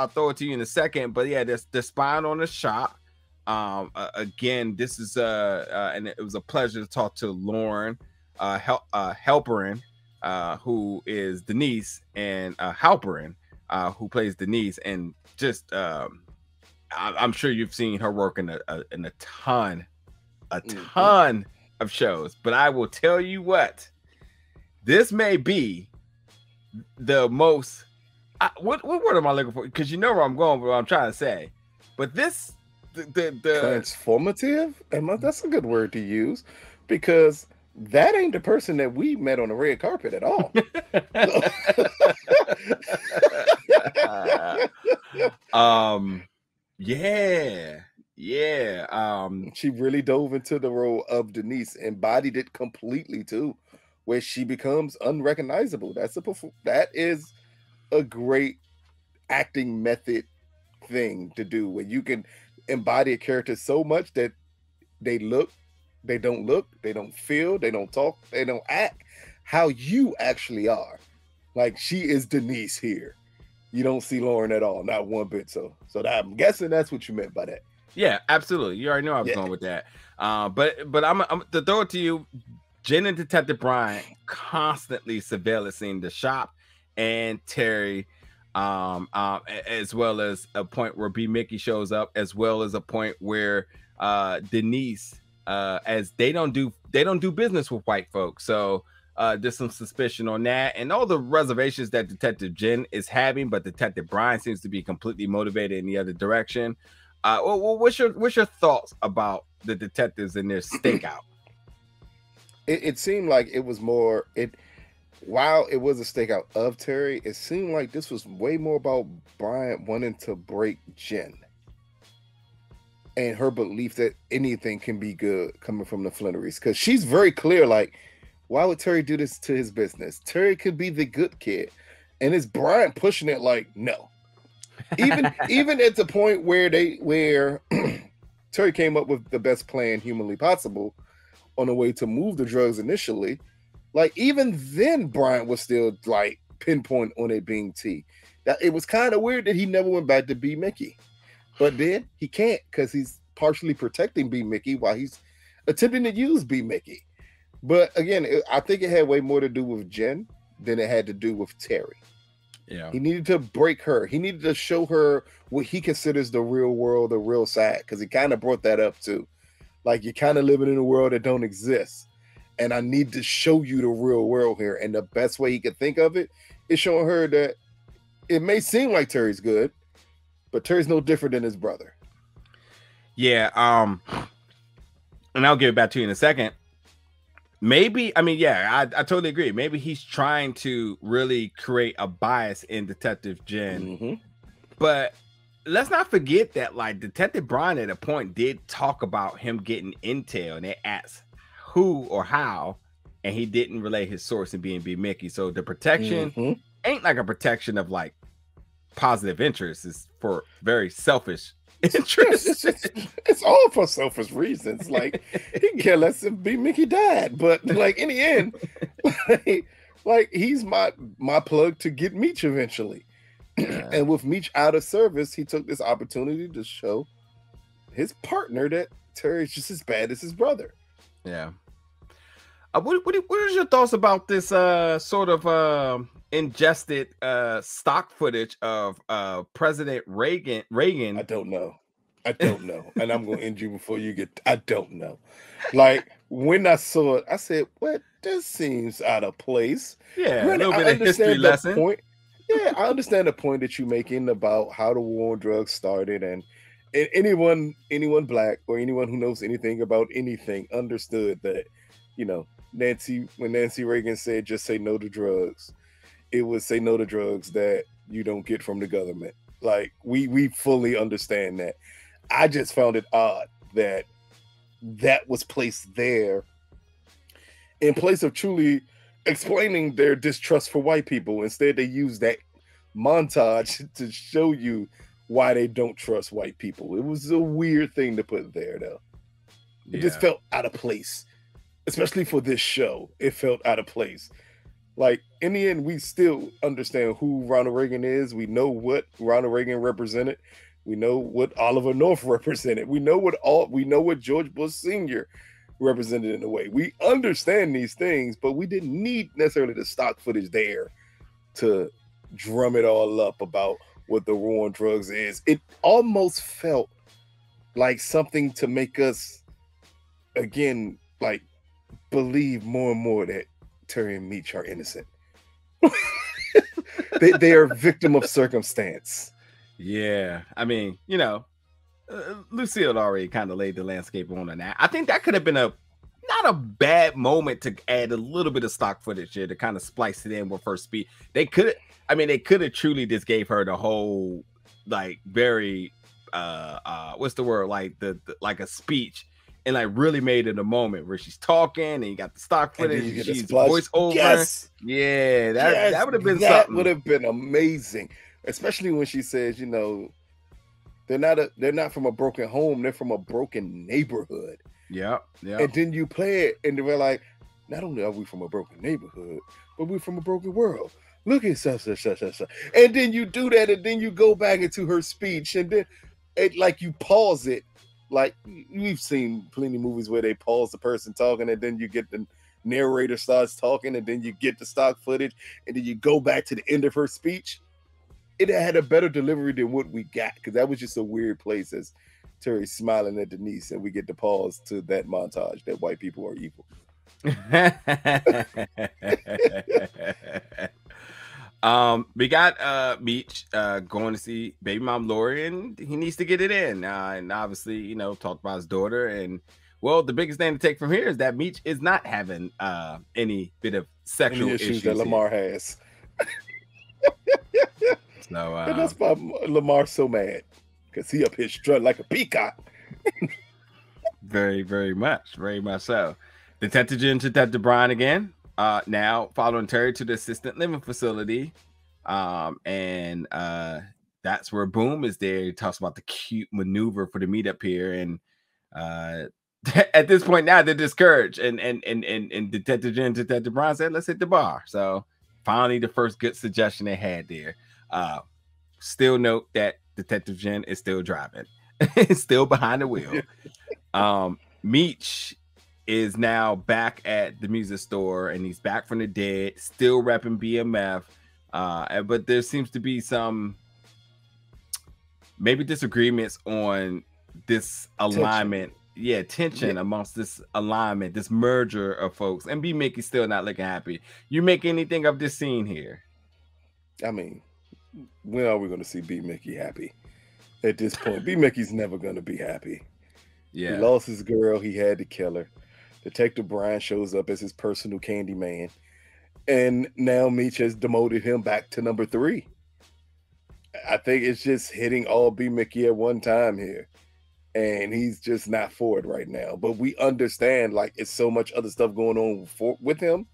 throw it to you in a second, but yeah, the spying on the shop. Again, this is and it was a pleasure to talk to Lauren Halperin, who is Denise, and Halperin, who plays Denise, and just I'm sure you've seen her work in a ton of shows, but I will tell you what, this may be the most what word am I looking for? Because you know where I'm going with what I'm trying to say. But this the transformative, that's a good word to use, because that ain't the person that we met on the red carpet at all. She really dove into the role of Denise, embodied it completely too, where she becomes unrecognizable. That is a great acting method thing to do, where you can embody a character so much that they don't look, they don't feel, they don't talk, they don't act how you actually are. Like, she is Denise here. You don't see Lauren at all, not one bit. So I'm guessing that's what you meant by that. Yeah, absolutely. You already know I was going with that. But I'm to throw it to you. Jen and Detective Brian constantly surveillancing the shop and Terry. as well as a point where B Mickey shows up, as well as a point where Denise, as they don't do business with white folks, so there's some suspicion on that, and all the reservations that Detective Jen is having, but Detective Brian seems to be completely motivated in the other direction. What's your thoughts about the detectives and their stakeout? It seemed like it was more while it was a stakeout of Terry, it seemed like this was way more about Brian wanting to break Jen and her belief that anything can be good coming from the Flannerys, because she's very clear, like, why would Terry do this to his business? Terry could be the good kid, and it's Brian pushing it like, no. Even at the point where Terry came up with the best plan humanly possible on the way to move the drugs initially, like, even then Brian was still like pinpoint on it being T. That it was kind of weird that he never went back to B Mickey, but then he can't because he's partially protecting B Mickey while he's attempting to use B Mickey. But again, I think it had way more to do with Jen than it had to do with Terry. Yeah, he needed to break her. He needed to show her what he considers the real world, the real side, because he kind of brought that up too. Like, you're kind of living in a world that don't exist, and I need to show you the real world here. And the best way he could think of it is showing her that it may seem like Terry's good, but Terry's no different than his brother. Yeah, and I'll give it back to you in a second. Maybe, I mean, yeah, I totally agree. Maybe he's trying to really create a bias in Detective Jen, but let's not forget that, like, Detective Brian at a point did talk about him getting intel, and they asked who or how, and he didn't relay his source in being B Mickey. So the protection ain't like a protection of like positive interests. It's for very selfish interests. It's all for selfish reasons. Like, he can care less if B Mickey died, but like in the end, like he's my plug to get Meech eventually. And with Meech out of service, he took this opportunity to show his partner that Terry's just as bad as his brother. Yeah. What is your thoughts about this sort of ingested stock footage of President Reagan? I don't know, and I'm gonna end you before you get. I don't know. Like, when I saw it, I said, "What? This seems out of place." Yeah, a little bit of history lesson. Point. Yeah, I understand the point that you're making about how the war on drugs started, and anyone black or anyone who knows anything about anything understood that, you know, when Nancy Reagan said just say no to drugs, it was say no to drugs that you don't get from the government. Like, we fully understand that. I just found it odd that was placed there in place of truly explaining their distrust for white people. Instead, they use that montage to show you why they don't trust white people. It was a weird thing to put there, though. It just felt out of place, especially for this show. It felt out of place. Like, in the end, we still understand who Ronald Reagan is. We know what Ronald Reagan represented. We know what Oliver North represented. We know what George Bush Sr. represented in a way. We understand these things, but we didn't need necessarily the stock footage there to drum it all up about what the war on drugs is. It almost felt like something to make us, again, like, believe more and more that Terry and Meech are innocent. they are a victim of circumstance. Yeah, I mean, you know, Lucille already kind of laid the landscape on that. I think that could have been not a bad moment to add a little bit of stock footage here to kind of splice it in with her speech. They could have truly just gave her the whole, like, very what's the word, like the like a speech, and like really made it a moment where she's talking and you got the stock footage and she's voice over. Yes. Yeah, that would have been that something. Would have been amazing, especially when she says, you know, they're not from a broken home, they're from a broken neighborhood. Yeah. And then you play it and they're like, not only are we from a broken neighborhood, but we're from a broken world. Look at such. And then you do that, and then you go back into her speech, and then you pause it. Like, we've seen plenty of movies where they pause the person talking, and then you get the narrator starts talking, and then you get the stock footage, and then you go back to the end of her speech. it had a better delivery than what we got, because that was just a weird place as Terry smiling at Denise, and we get to pause to that montage that white people are evil. We got Meech going to see baby mom Lori, and he needs to get it in. And obviously, you know, talked about his daughter. And well, the biggest thing to take from here is that Meech is not having any bit of sexual issues that Lamar has. So and that's why Lamar's so mad, because he up here strutting like a peacock. Very, very much so. Detective Jen, Detective Brian again. Now following Terry to the assistant living facility, and that's where Boom is there. He talks about the cute maneuver for the meetup here, and at this point now they're discouraged, and Detective Jen, Detective Brian said, "Let's hit the bar." So finally, the first good suggestion they had there. Still note that Detective Jen is still driving, still behind the wheel. Meech is now back at the music store, and he's back from the dead, still repping BMF. But there seems to be some maybe disagreements on this alignment. Tension amongst this alignment, this merger of folks. And B Mickey's still not looking happy. You make anything of this scene here? I mean, when are we going to see B Mickey happy? At this point, B Mickey's never going to be happy. Yeah, he lost his girl. He had to kill her. Detective Brian shows up as his personal candy man, and now Meech has demoted him back to number 3. I think it's just hitting all B Mickey at one time here, and he's just not for it right now. But we understand, like, it's so much other stuff going on with him.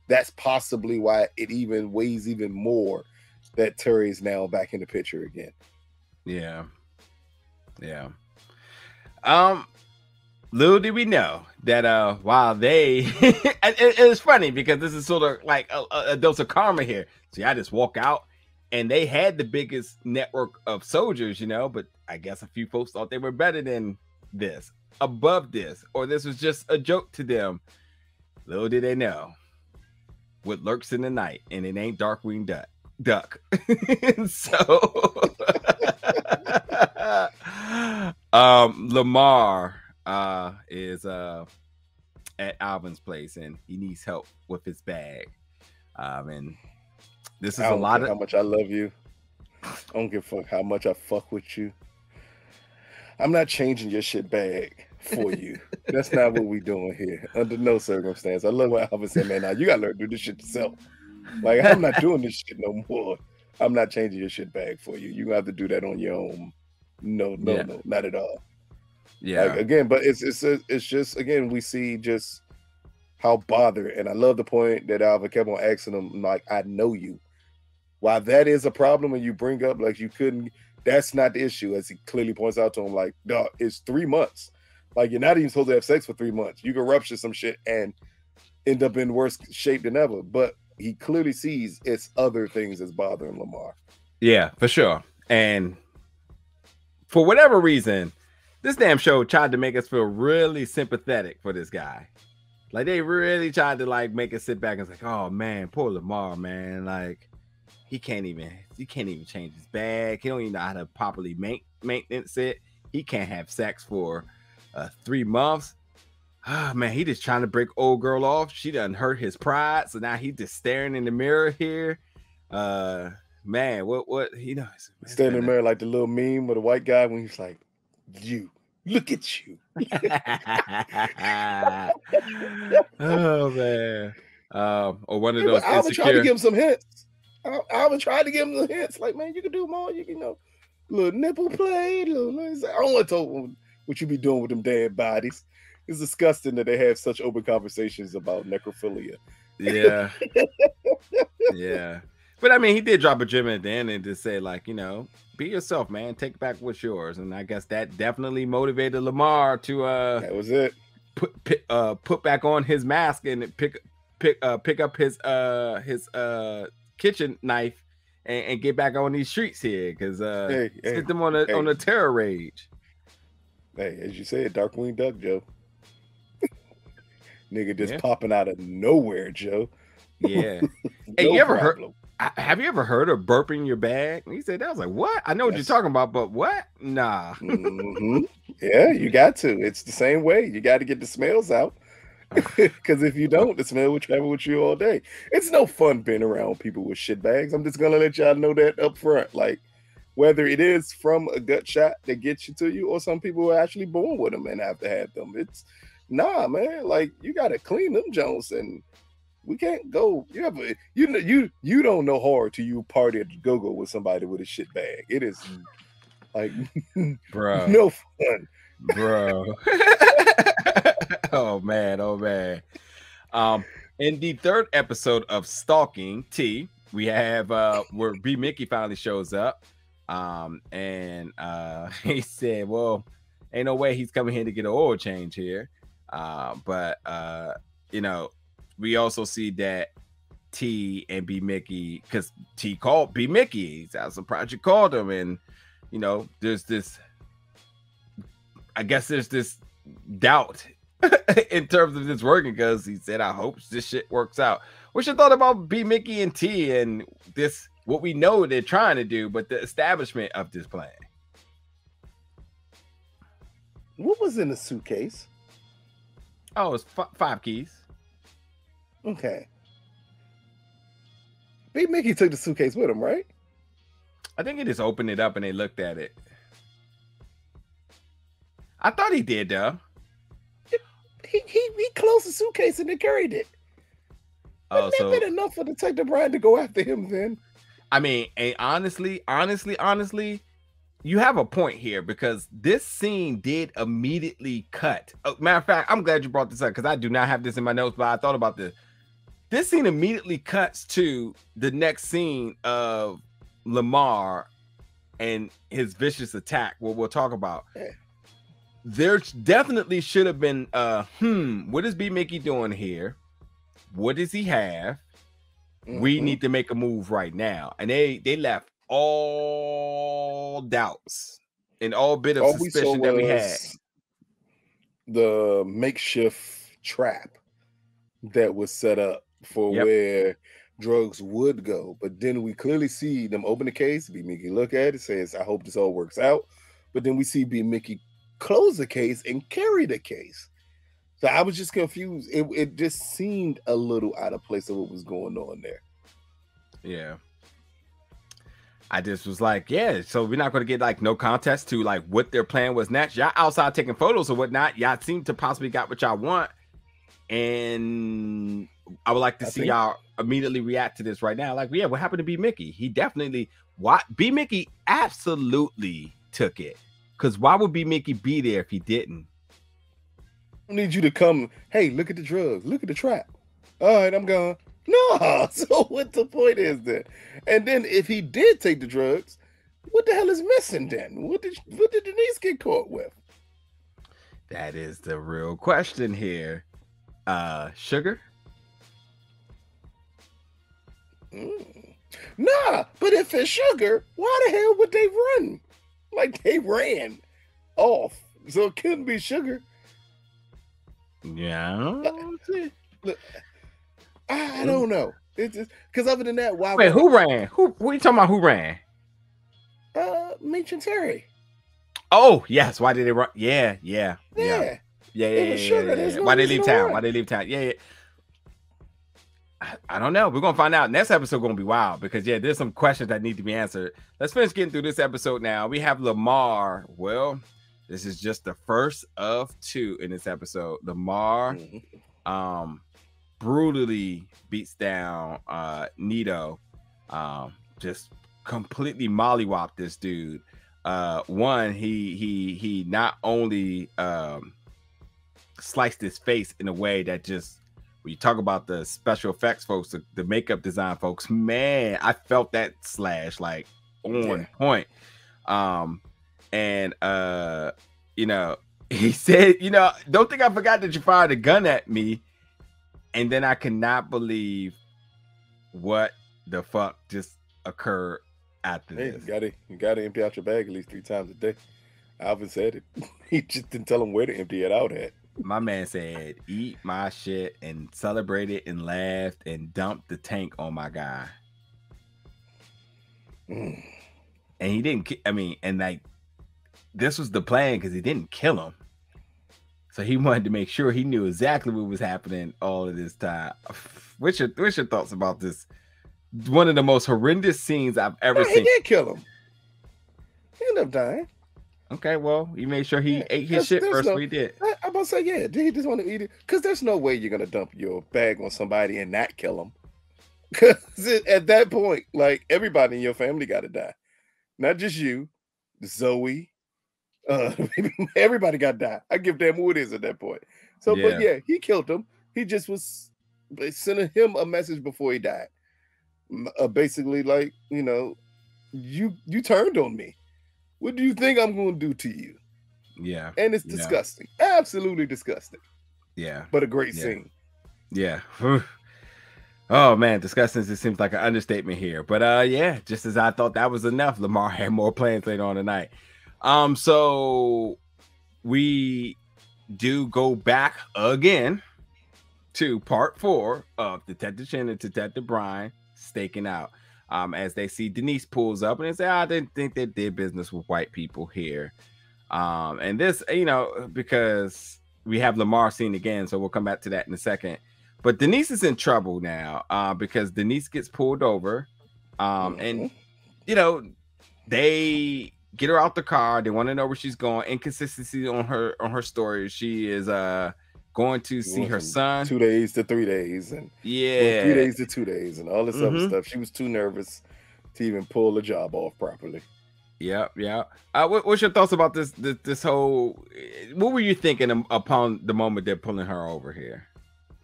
That's possibly why it even weighs even more that Terry is now back in the picture again. Yeah. Little did we know that while they it's funny because this is sort of like a dose of karma here. See, I just walk out and they had the biggest network of soldiers, you know, but I guess a few folks thought they were better than this, above this, or this was just a joke to them. Little did they know what lurks in the night, and it ain't Darkwing Duck. So Lamar is at Alvin's place, and he needs help with his bag. And this is a lot of how much I love you. I don't give a fuck how much I fuck with you. I'm not changing your shit bag for you. That's not what we doing here. Under no circumstance. I love what Alvin said, man. Now you gotta learn to do this shit yourself. Like, I'm not doing this shit no more. I'm not changing your shit bag for you. You gonna have to do that on your own. No, not at all. Yeah. Like, again, but it's just, again, we see just how bothered, and I love the point that Alvin kept on asking him, like, I know you. While that is a problem, and you bring up like you couldn't, that's not the issue, as he clearly points out to him, like, dog, it's 3 months. Like, you're not even supposed to have sex for 3 months. You can rupture some shit and end up in worse shape than ever. But he clearly sees it's other things that's bothering Lamar. Yeah, for sure. And for whatever reason, this damn show tried to make us feel really sympathetic for this guy. Like, they really tried to, like, make us sit back and say, oh man, poor Lamar, man. Like, he can't even change his bag. He don't even know how to properly maintenance it. He can't have sex for 3 months. Oh man, he just trying to break old girl off. She done hurt his pride, so now he's just staring in the mirror here. Man, what you know? Standing in the mirror like the little meme with the white guy when he's like, "You look at you." Oh man, or one of those. I would try to give him some hints. I would try to give him the hints, like, man, you can do more. You can, little nipple play. I don't want to talk what you be doing with them dead bodies. It's disgusting that they have such open conversations about necrophilia. Yeah. Yeah. But I mean, he did drop a gem at the end and just say, like, be yourself, man. Take back what's yours. And I guess that definitely motivated Lamar to that was it. Put back on his mask and pick up his kitchen knife and get back on these streets here, because get them on a terror rage. Hey, as you said, Darkwing Duck, Joe. Nigga just popping out of nowhere, Joe. Yeah. Hey, you ever Have you ever heard of burping your bag? And he said, I was like, what? I know what you're talking about, but what? Nah. Yeah, you got to. It's the same way. You got to get the smells out. Because if you don't, the smell will travel with you all day. It's no fun being around people with shit bags. I'm just gonna let y'all know that up front. Like, whether it is from a gut shot that gets you to you, or some people are actually born with them and have to have them. It's nah, man. Like, you gotta clean them Jones, and we can't go. You don't know hard till you party at the go-go with somebody with a shit bag. It is like bro, no fun. Bro. Oh man. In the third episode of Stalking T, we have where B Mickey finally shows up. And he said, well, ain't no way he's coming here to get an oil change here. But you know, we also see that T and B Mickey, because T called B Mickey, he's out some project called him, and you know, there's this doubt in terms of this working, because he said, I hope this shit works out. What's your thought about B Mickey and T and this, what we know they're trying to do, but the establishment of this plan? What was in the suitcase? Oh, it's 5 keys. Okay. B Mickey took the suitcase with him, right? I think he just opened it up and they looked at it. I thought he did, though. He closed the suitcase and then carried it. Wouldn't that been enough for Detective Brian to go after him then? I mean, and honestly, you have a point here, because this scene did immediately cut. Matter of fact, I'm glad you brought this up, because I do not have this in my notes, but I thought about this. This scene immediately cuts to the next scene of Lamar and his vicious attack, what we'll talk about. Yeah. There definitely should have been what is B Mickey doing here? What does he have? We need to make a move right now. And they left all doubts and all bit of suspicion that we had. The makeshift trap that was set up for where drugs would go. But then we clearly see them open the case. B Mickey look at it, says, I hope this all works out. But then we see B Mickey close the case and carry the case. So I was just confused. It just seemed a little out of place of what was going on there. Yeah. I just was like, yeah, so we're not going to get like no contest to like what their plan was next. Y'all outside taking photos or whatnot. Y'all seem to possibly got what y'all want. And I would like to see y'all immediately react to this right now. Like, yeah, what happened to B Mickey? He definitely, B Mickey absolutely took it. Because why would B Mickey be there if he didn't? I need you to come. Hey, look at the drugs. Look at the trap. All right, I'm gone. No. So what the point is then? And then if he did take the drugs, what the hell is missing then? What did Denise get caught with? That is the real question here. Sugar? Nah, but if it's sugar, why the hell would they run? Like, they ran off, so it couldn't be sugar. Yeah, look, I don't know. It's just because other than that, why? Wait, who ran? Who are you talking about? Who ran? Meech and Terry. Oh yes, why did they run? Yeah. Sugar. Why they leave town? Why they leave town? Yeah. I don't know. We're gonna find out. Next episode gonna be wild, because there's some questions that need to be answered. Let's finish getting through this episode now. We have Lamar. Well, this is just the first of 2 in this episode. Lamar brutally beats down Nito. Just completely mollywopped this dude. One, he not only sliced his face in a way that just, when you talk about the special effects folks, the makeup design folks, man, I felt that slash like on point. And he said, don't think I forgot that you fired a gun at me. And then I cannot believe what the fuck just occurred after this. You gotta empty out your bag at least 3 times a day. Alvin said it. He just didn't tell him where to empty it out at. My man said, eat my shit, and celebrated and laughed and dumped the tank on my guy. Mm. And he didn't. I mean, and like this was the plan because he didn't kill him. So he wanted to make sure he knew exactly what was happening all of this time. What's your thoughts about this? One of the most horrendous scenes I've ever seen. He did kill him. He ended up dying. Okay, well, he made sure he ate his shit first. He did. I'm about to say, yeah, he just want to eat it because there's no way you're gonna dump your bag on somebody and not kill them. Because at that point, like everybody in your family got to die, not just you, Zoe. Everybody got to die. I give damn who it is at that point. So, yeah. But yeah, he killed him. He just was sending him a message before he died. Basically, like, you know, you turned on me. What do you think I'm going to do to you? Yeah. And it's disgusting. Absolutely disgusting. Yeah. But a great scene. Yeah. Oh man, disgusting. It seems like an understatement here. But yeah, just as I thought that was enough, Lamar had more plans later on tonight. So we do go back again to part 4 of Detective Chin and Detective Brian staking out. As they see Denise pulls up and they say, I didn't think they did business with white people here. And this, you know, because we have Lamar seen again, so we'll come back to that in a second. But Denise is in trouble now because Denise gets pulled over. And, you know, they get her out the car. They want to know where she's going. Inconsistency on her story. She is going to see her son. 2 days to 3 days, and 3 days to 2 days, and all this other stuff. She was too nervous to even pull the job off properly. Yeah. What's your thoughts about this whole? What were you thinking upon the moment they're pulling her over here?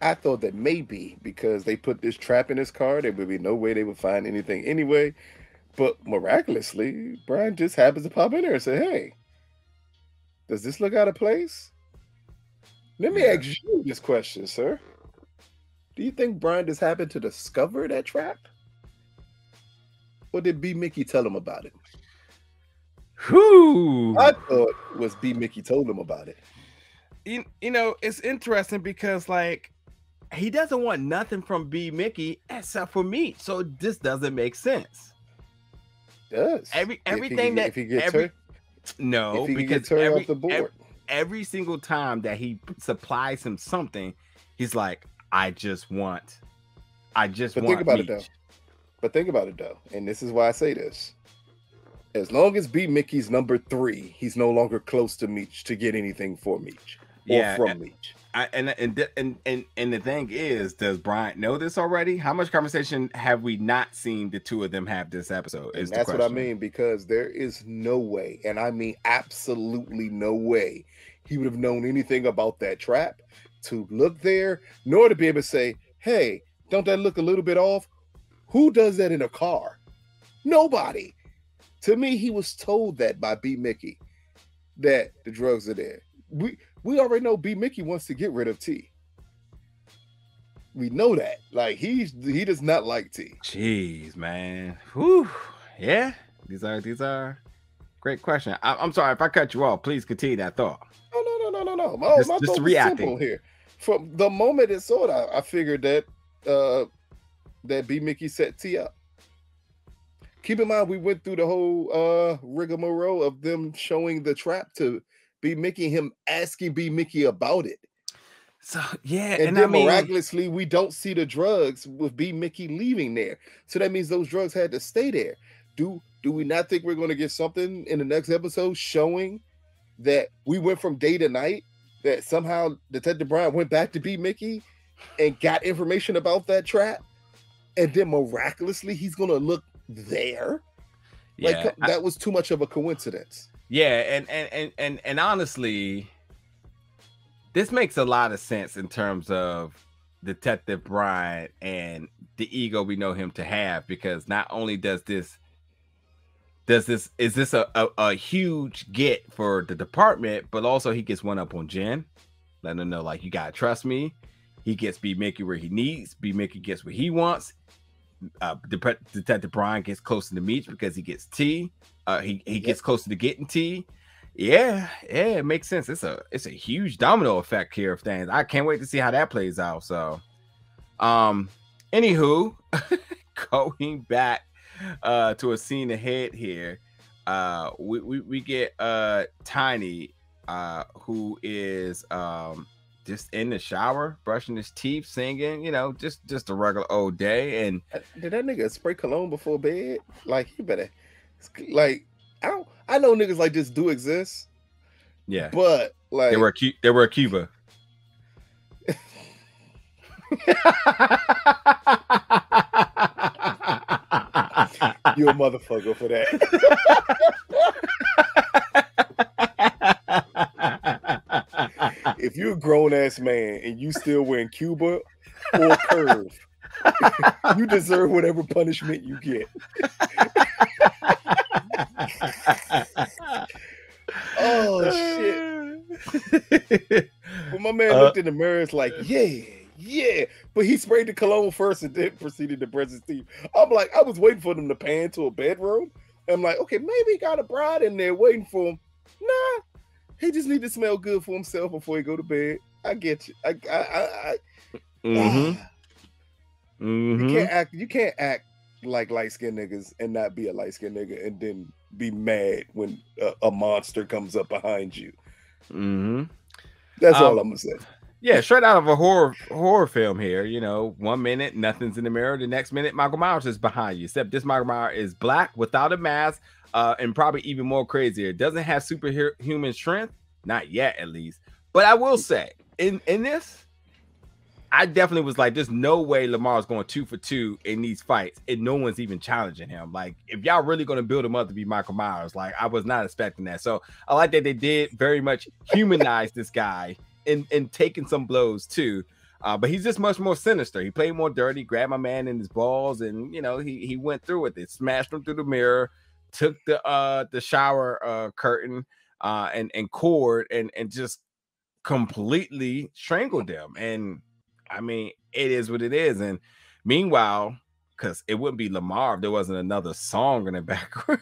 I thought that maybe because they put this trap in his car, there would be no way they would find anything anyway. But miraculously, Brian just happens to pop in there and say, hey, does this look out of place? Let me ask you this question, sir. Do you think Brian just happened to discover that trap? Or did B. Mickey tell him about it? Whew. I thought it was B. Mickey told him about it. You know, it's interesting because, like, he doesn't want nothing from B. Mickey except for Meech. So this doesn't make sense. Does everything that he gets hurt? No, because off the board. Every single time that he supplies him something, he's like, I just want think about it though. But think about it though, and this is why I say this. As long as B. Mickey's number 3, he's no longer close to Meech to get anything for Meech or from Meech. And the thing is, does Brian know this already? How much conversation have we not seen the two of them have this episode? And that's what I mean, because there is no way, and I mean absolutely no way, he would have known anything about that trap to look there, nor to be able to say, hey, don't that look a little bit off? Who does that in a car? Nobody. To me, he was told that by B. Mickey, that the drugs are there. We already know B. Mickey wants to get rid of T. We know that. Like, he does not like T. Jeez, man. Whew. Yeah. These are great questions. I'm sorry if I cut you off. Please continue that thought. No. My thought was simple here. From the moment it saw it, I figured that that B. Mickey set T up. Keep in mind, we went through the whole rigmarole of them showing the trap to B. Mickey, him asking B. Mickey about it. So yeah, and then miraculously we don't see the drugs with B. Mickey leaving there. So that means those drugs had to stay there. Do we not think we're going to get something in the next episode showing that we went from day to night? That somehow Detective Brian went back to B. Mickey and got information about that trap, and then miraculously he's going to look there. Yeah, like that was too much of a coincidence. Yeah, and honestly, this makes a lot of sense in terms of Detective Brian and the ego we know him to have, because not only is this a huge get for the department, but also he gets one up on Jen, letting him know, like, you gotta trust me. He gets B. Mickey where he needs. B. Mickey gets what he wants. Detective Brian gets closer to Meech because he gets T. He gets closer to getting T. Yeah, it makes sense. It's a huge domino effect here of things. I can't wait to see how that plays out. So, anywho, going back to a scene ahead here. We get Tiny, who is just in the shower, brushing his teeth, singing, just a regular old day. And did that nigga spray cologne before bed? Like, he better, like, I know niggas like this do exist. Yeah, but like they were a Cuba. You a motherfucker for that. If you're a grown ass man and you still wearing Cuba or Curve, you deserve whatever punishment you get. Oh shit. When my man looked in the mirror, it's like, yeah. But he sprayed the cologne first and then proceeded to brush his teeth. I'm like, I was waiting for them to pan to a bedroom. I'm like, okay, maybe he got a bride in there waiting for him. Nah, he just need to smell good for himself before he go to bed. I get you. You can't act like light-skinned niggas and not be a light-skinned nigga and then be mad when a monster comes up behind you. That's all I'm gonna say. Yeah, straight out of a horror film here. 1 minute nothing's in the mirror, the next minute Michael Myers is behind you. Except this Michael Myers is black without a mask, and probably even more crazier. Doesn't have superhuman strength, not yet at least. But I will say, in this, I definitely was like, there's no way Lamar's going 2 for 2 in these fights, and no one's even challenging him. Like, if y'all really going to build him up to be Michael Myers, like, I was not expecting that. So I like that they did very much humanize this guy and taking some blows too. But he's just much more sinister. He played more dirty, grabbed my man in his balls, and he went through with it, smashed him through the mirror, took the shower curtain and cord and just completely strangled him. And I mean, it is what it is. And meanwhile, because it wouldn't be Lamar if there wasn't another song in the background.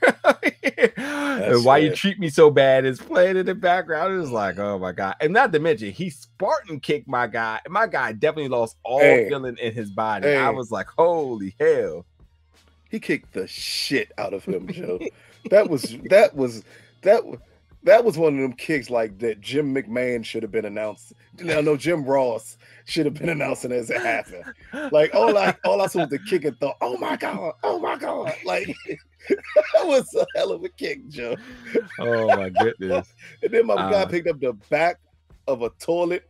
And Why You Treat Me So Bad is playing in the background. It was like, oh my God. And not to mention, he Spartan kicked my guy. And my guy definitely lost all feeling in his body. I was like, holy hell. He kicked the shit out of him, Joe. That was one of them kicks like that Jim McMahon should have been announced. No, Jim Ross should have been announcing as it happened. Like all I saw was the kick and thought, oh my God. Like that was a hell of a kick, Joe. Oh my goodness. And then my guy picked up the back of a toilet.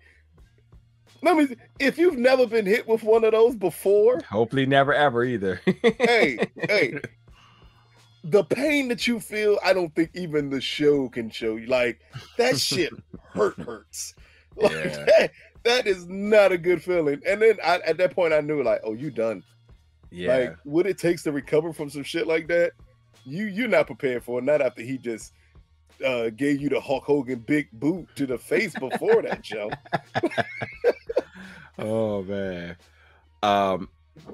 Let me, if you've never been hit with one of those before, hopefully never ever either. hey, the pain that you feel, I don't think even the show can show you. Like, that shit hurts. Like, that is not a good feeling. And then at that point, I knew, like, oh, you done. Yeah. Like, what it takes to recover from some shit like that, you're not prepared for it. Not after he just gave you the Hulk Hogan big boot to the face before that, Joe. Oh, man.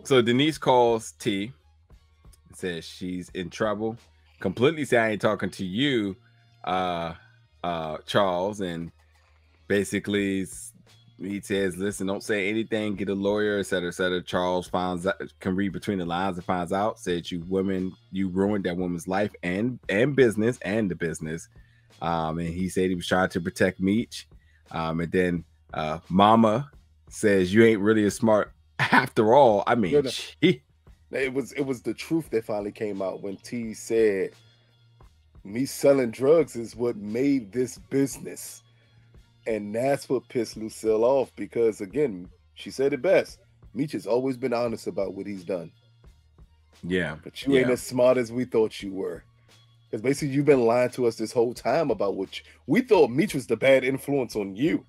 So Denise calls T. Says she's in trouble. Completely say I ain't talking to you, Charles. And basically he says, listen, don't say anything, get a lawyer, etc., etc. Charles can read between the lines and finds out, said you ruined that woman's life and business and the business. And he said he was trying to protect Meech. And then Mama says you ain't really as smart after all. I mean, it was the truth that finally came out when T said, me selling drugs is what made this business. And that's what pissed Lucille off because, again, she said it best. Meech has always been honest about what he's done. Yeah. But you ain't as smart as we thought you were. Because basically you've been lying to us this whole time about what we thought Meech was the bad influence on you.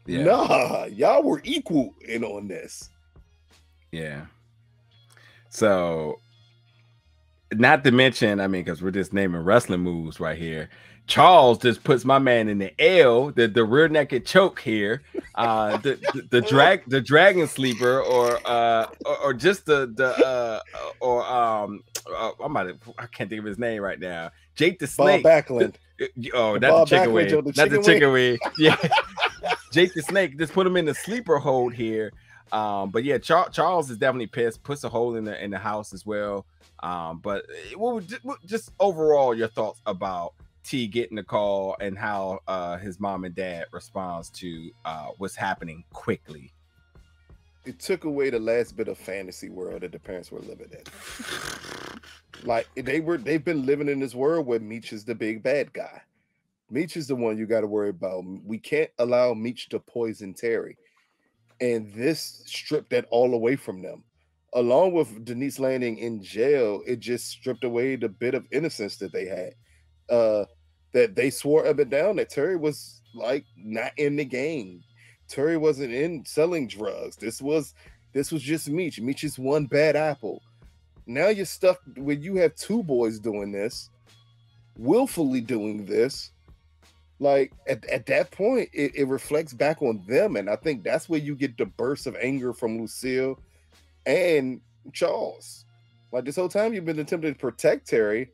Yeah. Nah, y'all were equal in on this. Yeah. So, not to mention, I mean, because we're just naming wrestling moves right here. Charles just puts my man in the L, the rear naked choke here, the dragon sleeper, or just I can't think of his name right now. Jake the Snake. Bob Backlund. That's the chicken wing. That's the chicken wing. Yeah. Jake the Snake just put him in the sleeper hold here. But yeah, Charles is definitely pissed. Puts a hole in the house as well. But just overall, your thoughts about T getting the call and how his mom and dad responds to what's happening quickly. It took away the last bit of fantasy world that the parents were living in. Like they've been living in this world where Meech is the big bad guy. Meech is the one you got to worry about. We can't allow Meech to poison Terry. And this stripped that all away from them. Along with Denise landing in jail, it just stripped away the bit of innocence that they had. That they swore up and down that Terry was like not in the game. Terry wasn't in selling drugs. This was just Meech. Meech is one bad apple. Now you're stuck when you have two boys doing this, willfully doing this. Like at that point, it reflects back on them, and I think that's where you get the burst of anger from Lucille and Charles. Like this whole time, you've been attempting to protect Terry,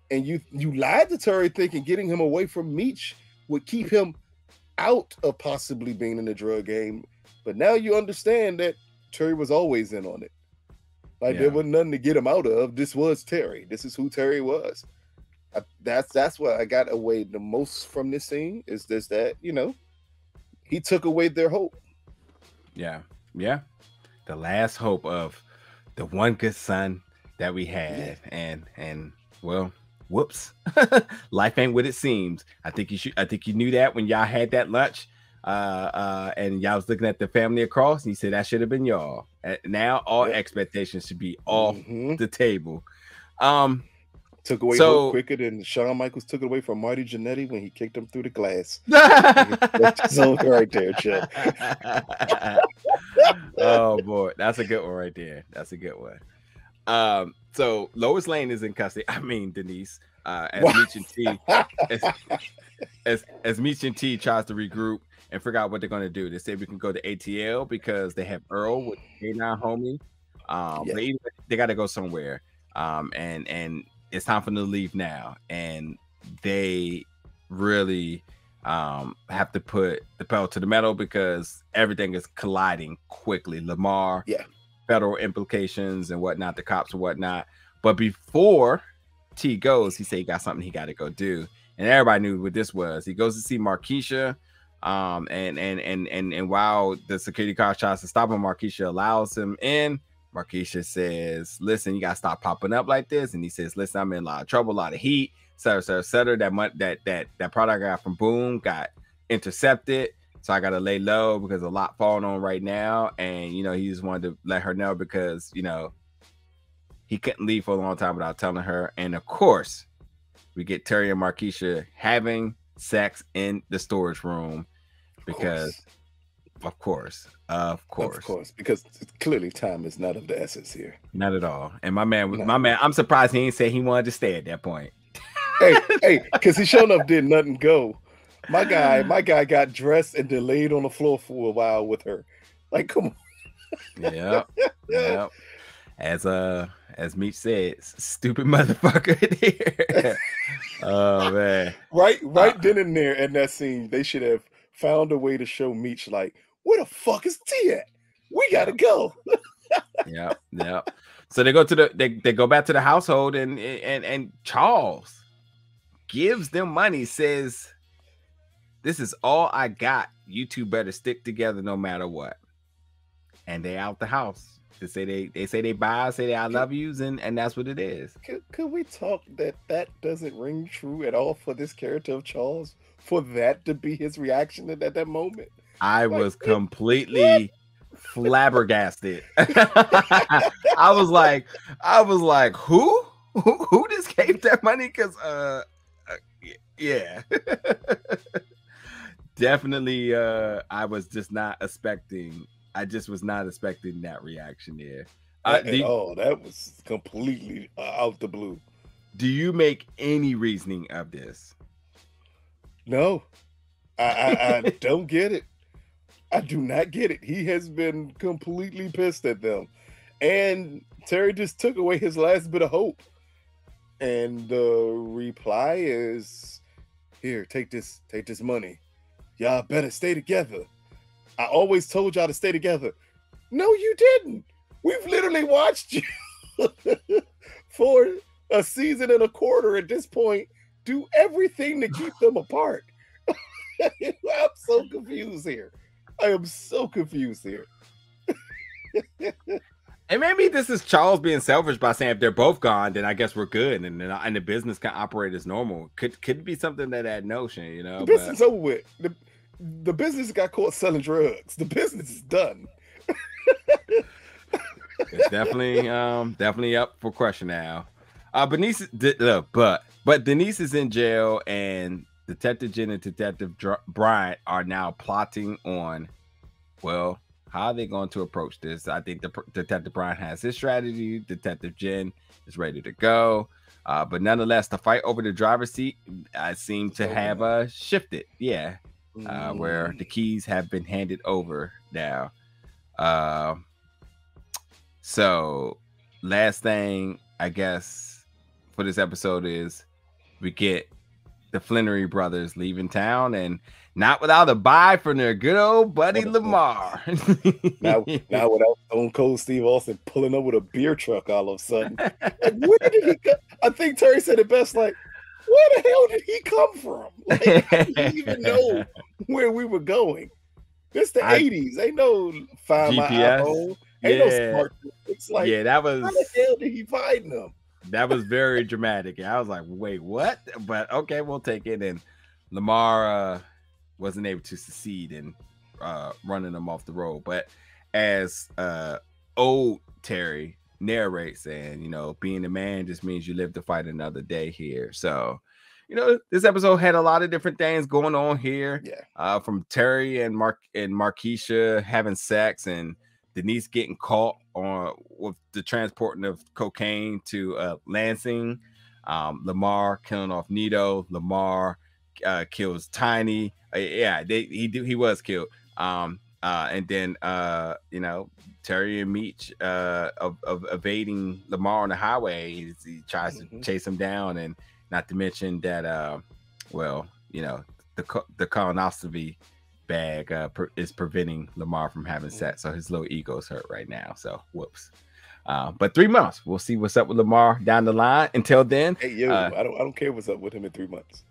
and you lied to Terry, thinking getting him away from Meech would keep him out of possibly being in the drug game. But now you understand that Terry was always in on it. Like there was nothing to get him out of. This was Terry. This is who Terry was. That's what I got away the most from this scene is this, that, you know, he took away their hope. Yeah. The last hope of the one good son that we had. Yeah. And well, whoops. Life ain't what it seems. I think you knew that when y'all had that lunch. And y'all was looking at the family across and you said that should have been y'all. Now all expectations should be off the table. Took away hope quicker than Shawn Michaels took it away from Marty Jannetty when he kicked him through the glass. That's right there, Chip. Oh boy, that's a good one right there. That's a good one. So Lois Lane is in custody. I mean Denise, as Meech and T, as Meech and T tries to regroup and figure out what they're going to do. They say we can go to ATL because they have Earl with K9 homie. But they got to go somewhere. And it's time for them to leave now. And they really have to put the pedal to the metal because everything is colliding quickly. Lamar, federal implications and whatnot, the cops and whatnot. But before T goes, he said he got something he got to go do. And everybody knew what this was. He goes to see Markeisha. And while the security car tries to stop him, Markeisha allows him in. Markeisha says, listen, you gotta stop popping up like this. And he says, listen, I'm in a lot of trouble, a lot of heat, etc. That product I got from Boom got intercepted. So I gotta lay low because a lot falling on right now. And you know, he just wanted to let her know because you know he couldn't leave for a long time without telling her. And of course, we get Terry and Markeisha having sex in the storage room because of course, because clearly time is not of the essence here. Not at all. And my man, I'm surprised he ain't say he wanted to stay at that point. hey, because he sure enough did nothing go. My guy got dressed and delayed on the floor for a while with her. Like, come on. Yep. As Meech said, stupid motherfucker here. Oh man. Right then and there in that scene, they should have found a way to show Meech like, where the fuck is T at? We gotta go. Yeah. So they go to they go back to the household and Charles gives them money, says, this is all I got. You two better stick together no matter what. And they out the house. They say they buy, say they I love yous, and that's what it is. Could we talk that doesn't ring true at all for this character of Charles? For that to be his reaction at that moment? I was completely flabbergasted. I was like, who just gave that money? Because yeah. Definitely I was just not expecting. I just was not expecting that reaction there. That was completely out the blue. Do you make any reasoning of this? No, I don't get it. I do not get it. He has been completely pissed at them. And Terry just took away his last bit of hope. And the reply is, here, take this money. Y'all better stay together. I always told y'all to stay together. No, you didn't. We've literally watched you for a season and a quarter at this point do everything to keep them apart. I'm so confused here. I am so confused here. And maybe this is Charles being selfish by saying if they're both gone, then I guess we're good, and the business can operate as normal. Could be something that notion, you know. The business is over with. The business got caught selling drugs. The business is done. It's definitely up for question now. But Denise is in jail, and Detective Jen and Detective Bryant are now plotting on, well, how are they going to approach this? I think Detective Bryant has his strategy. Detective Jen is ready to go. But nonetheless, the fight over the driver's seat seem to have shifted. Yeah. Where the keys have been handed over now. So last thing, I guess, for this episode is we get the Flannery brothers leaving town, and not without a bye from their good old buddy Lamar. now without Stone Cold Steve Austin pulling up with a beer truck all of a sudden. Like, where did he come? I think Terry said it best, like, where the hell did he come from? Like, I didn't even know where we were going. This the 80s. Ain't no find my iPhone. Ain't no smart. It's like, that was, how the hell did he find them? That was very dramatic. I was like, wait, what? But okay, we'll take it. And Lamar wasn't able to succeed in running them off the road. But as old Terry narrates, and, you know, being a man just means you live to fight another day here. So, you know, this episode had a lot of different things going on here. Yeah. From Terry and Markeisha having sex, and Denise getting caught with the transporting of cocaine to Lansing. Lamar killing off Nito. Lamar kills Tiny. He was killed. And then you know, Terry and Meech of evading Lamar on the highway. He tries to chase him down, and not to mention that well, you know, the colonoscopy bag is preventing Lamar from having sex, so his little ego's hurt right now. So whoops. But 3 months, we'll see what's up with Lamar down the line. Until then, hey, yo, I don't care what's up with him in 3 months.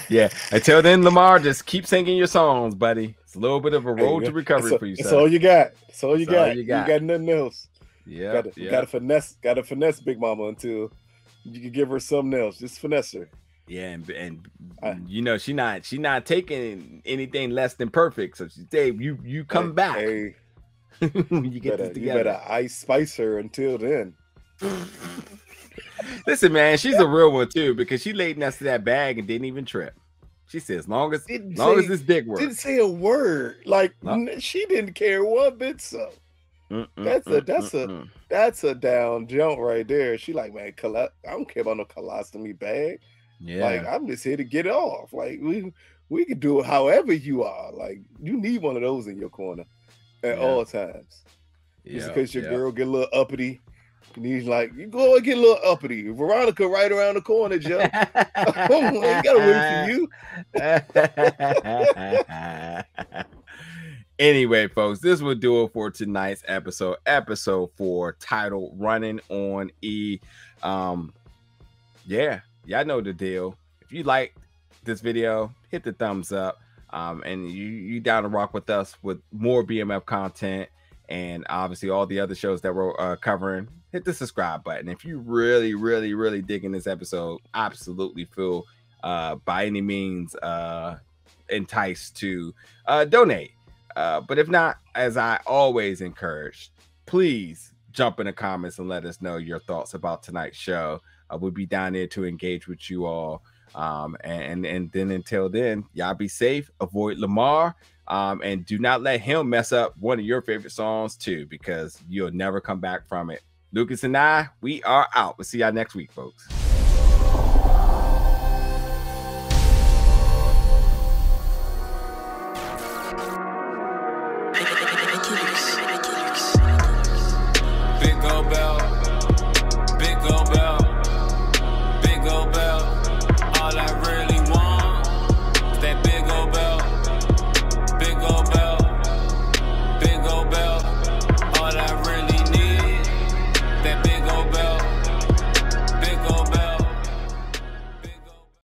Yeah, until then, Lamar, just keep singing your songs, buddy. It's a little bit of a road to recovery for you. That's all you got. That's all you got. You got nothing else. Yeah, got to finesse Big Mama until you can give her something else. Just finesse her. Yeah, and you know, she not taking anything less than perfect. So Dave, you come back. Hey, you better ice spice her until then. Listen, man, she's a real one too, because she laid next to that bag and didn't even trip. She said, as long as this dick works. Didn't say a word. Like, she didn't care one bit. So that's a down jump right there. She like, man, I don't care about no colostomy bag. Yeah, like, I'm just here to get it off. Like, we can do it however you are. Like, you need one of those in your corner at all times. Just because your girl get a little uppity. And he's like, you go and get a little uppity. Veronica right around the corner, Joe. I gotta wait for you. Anyway, folks, this will do it for tonight's episode 4, titled Running on E. Yeah, y'all know the deal. If you like this video, hit the thumbs up. And you down to rock with us with more BMF content, and obviously all the other shows that we're covering. Hit the subscribe button. If you really, really, really digging this episode, absolutely feel by any means enticed to donate. But if not, as I always encourage, please jump in the comments and let us know your thoughts about tonight's show. We'll be down there to engage with you all. And then until then, y'all be safe, avoid Lamar, and do not let him mess up one of your favorite songs too, because you'll never come back from it. Lucas and I, we are out. We'll see y'all next week, folks.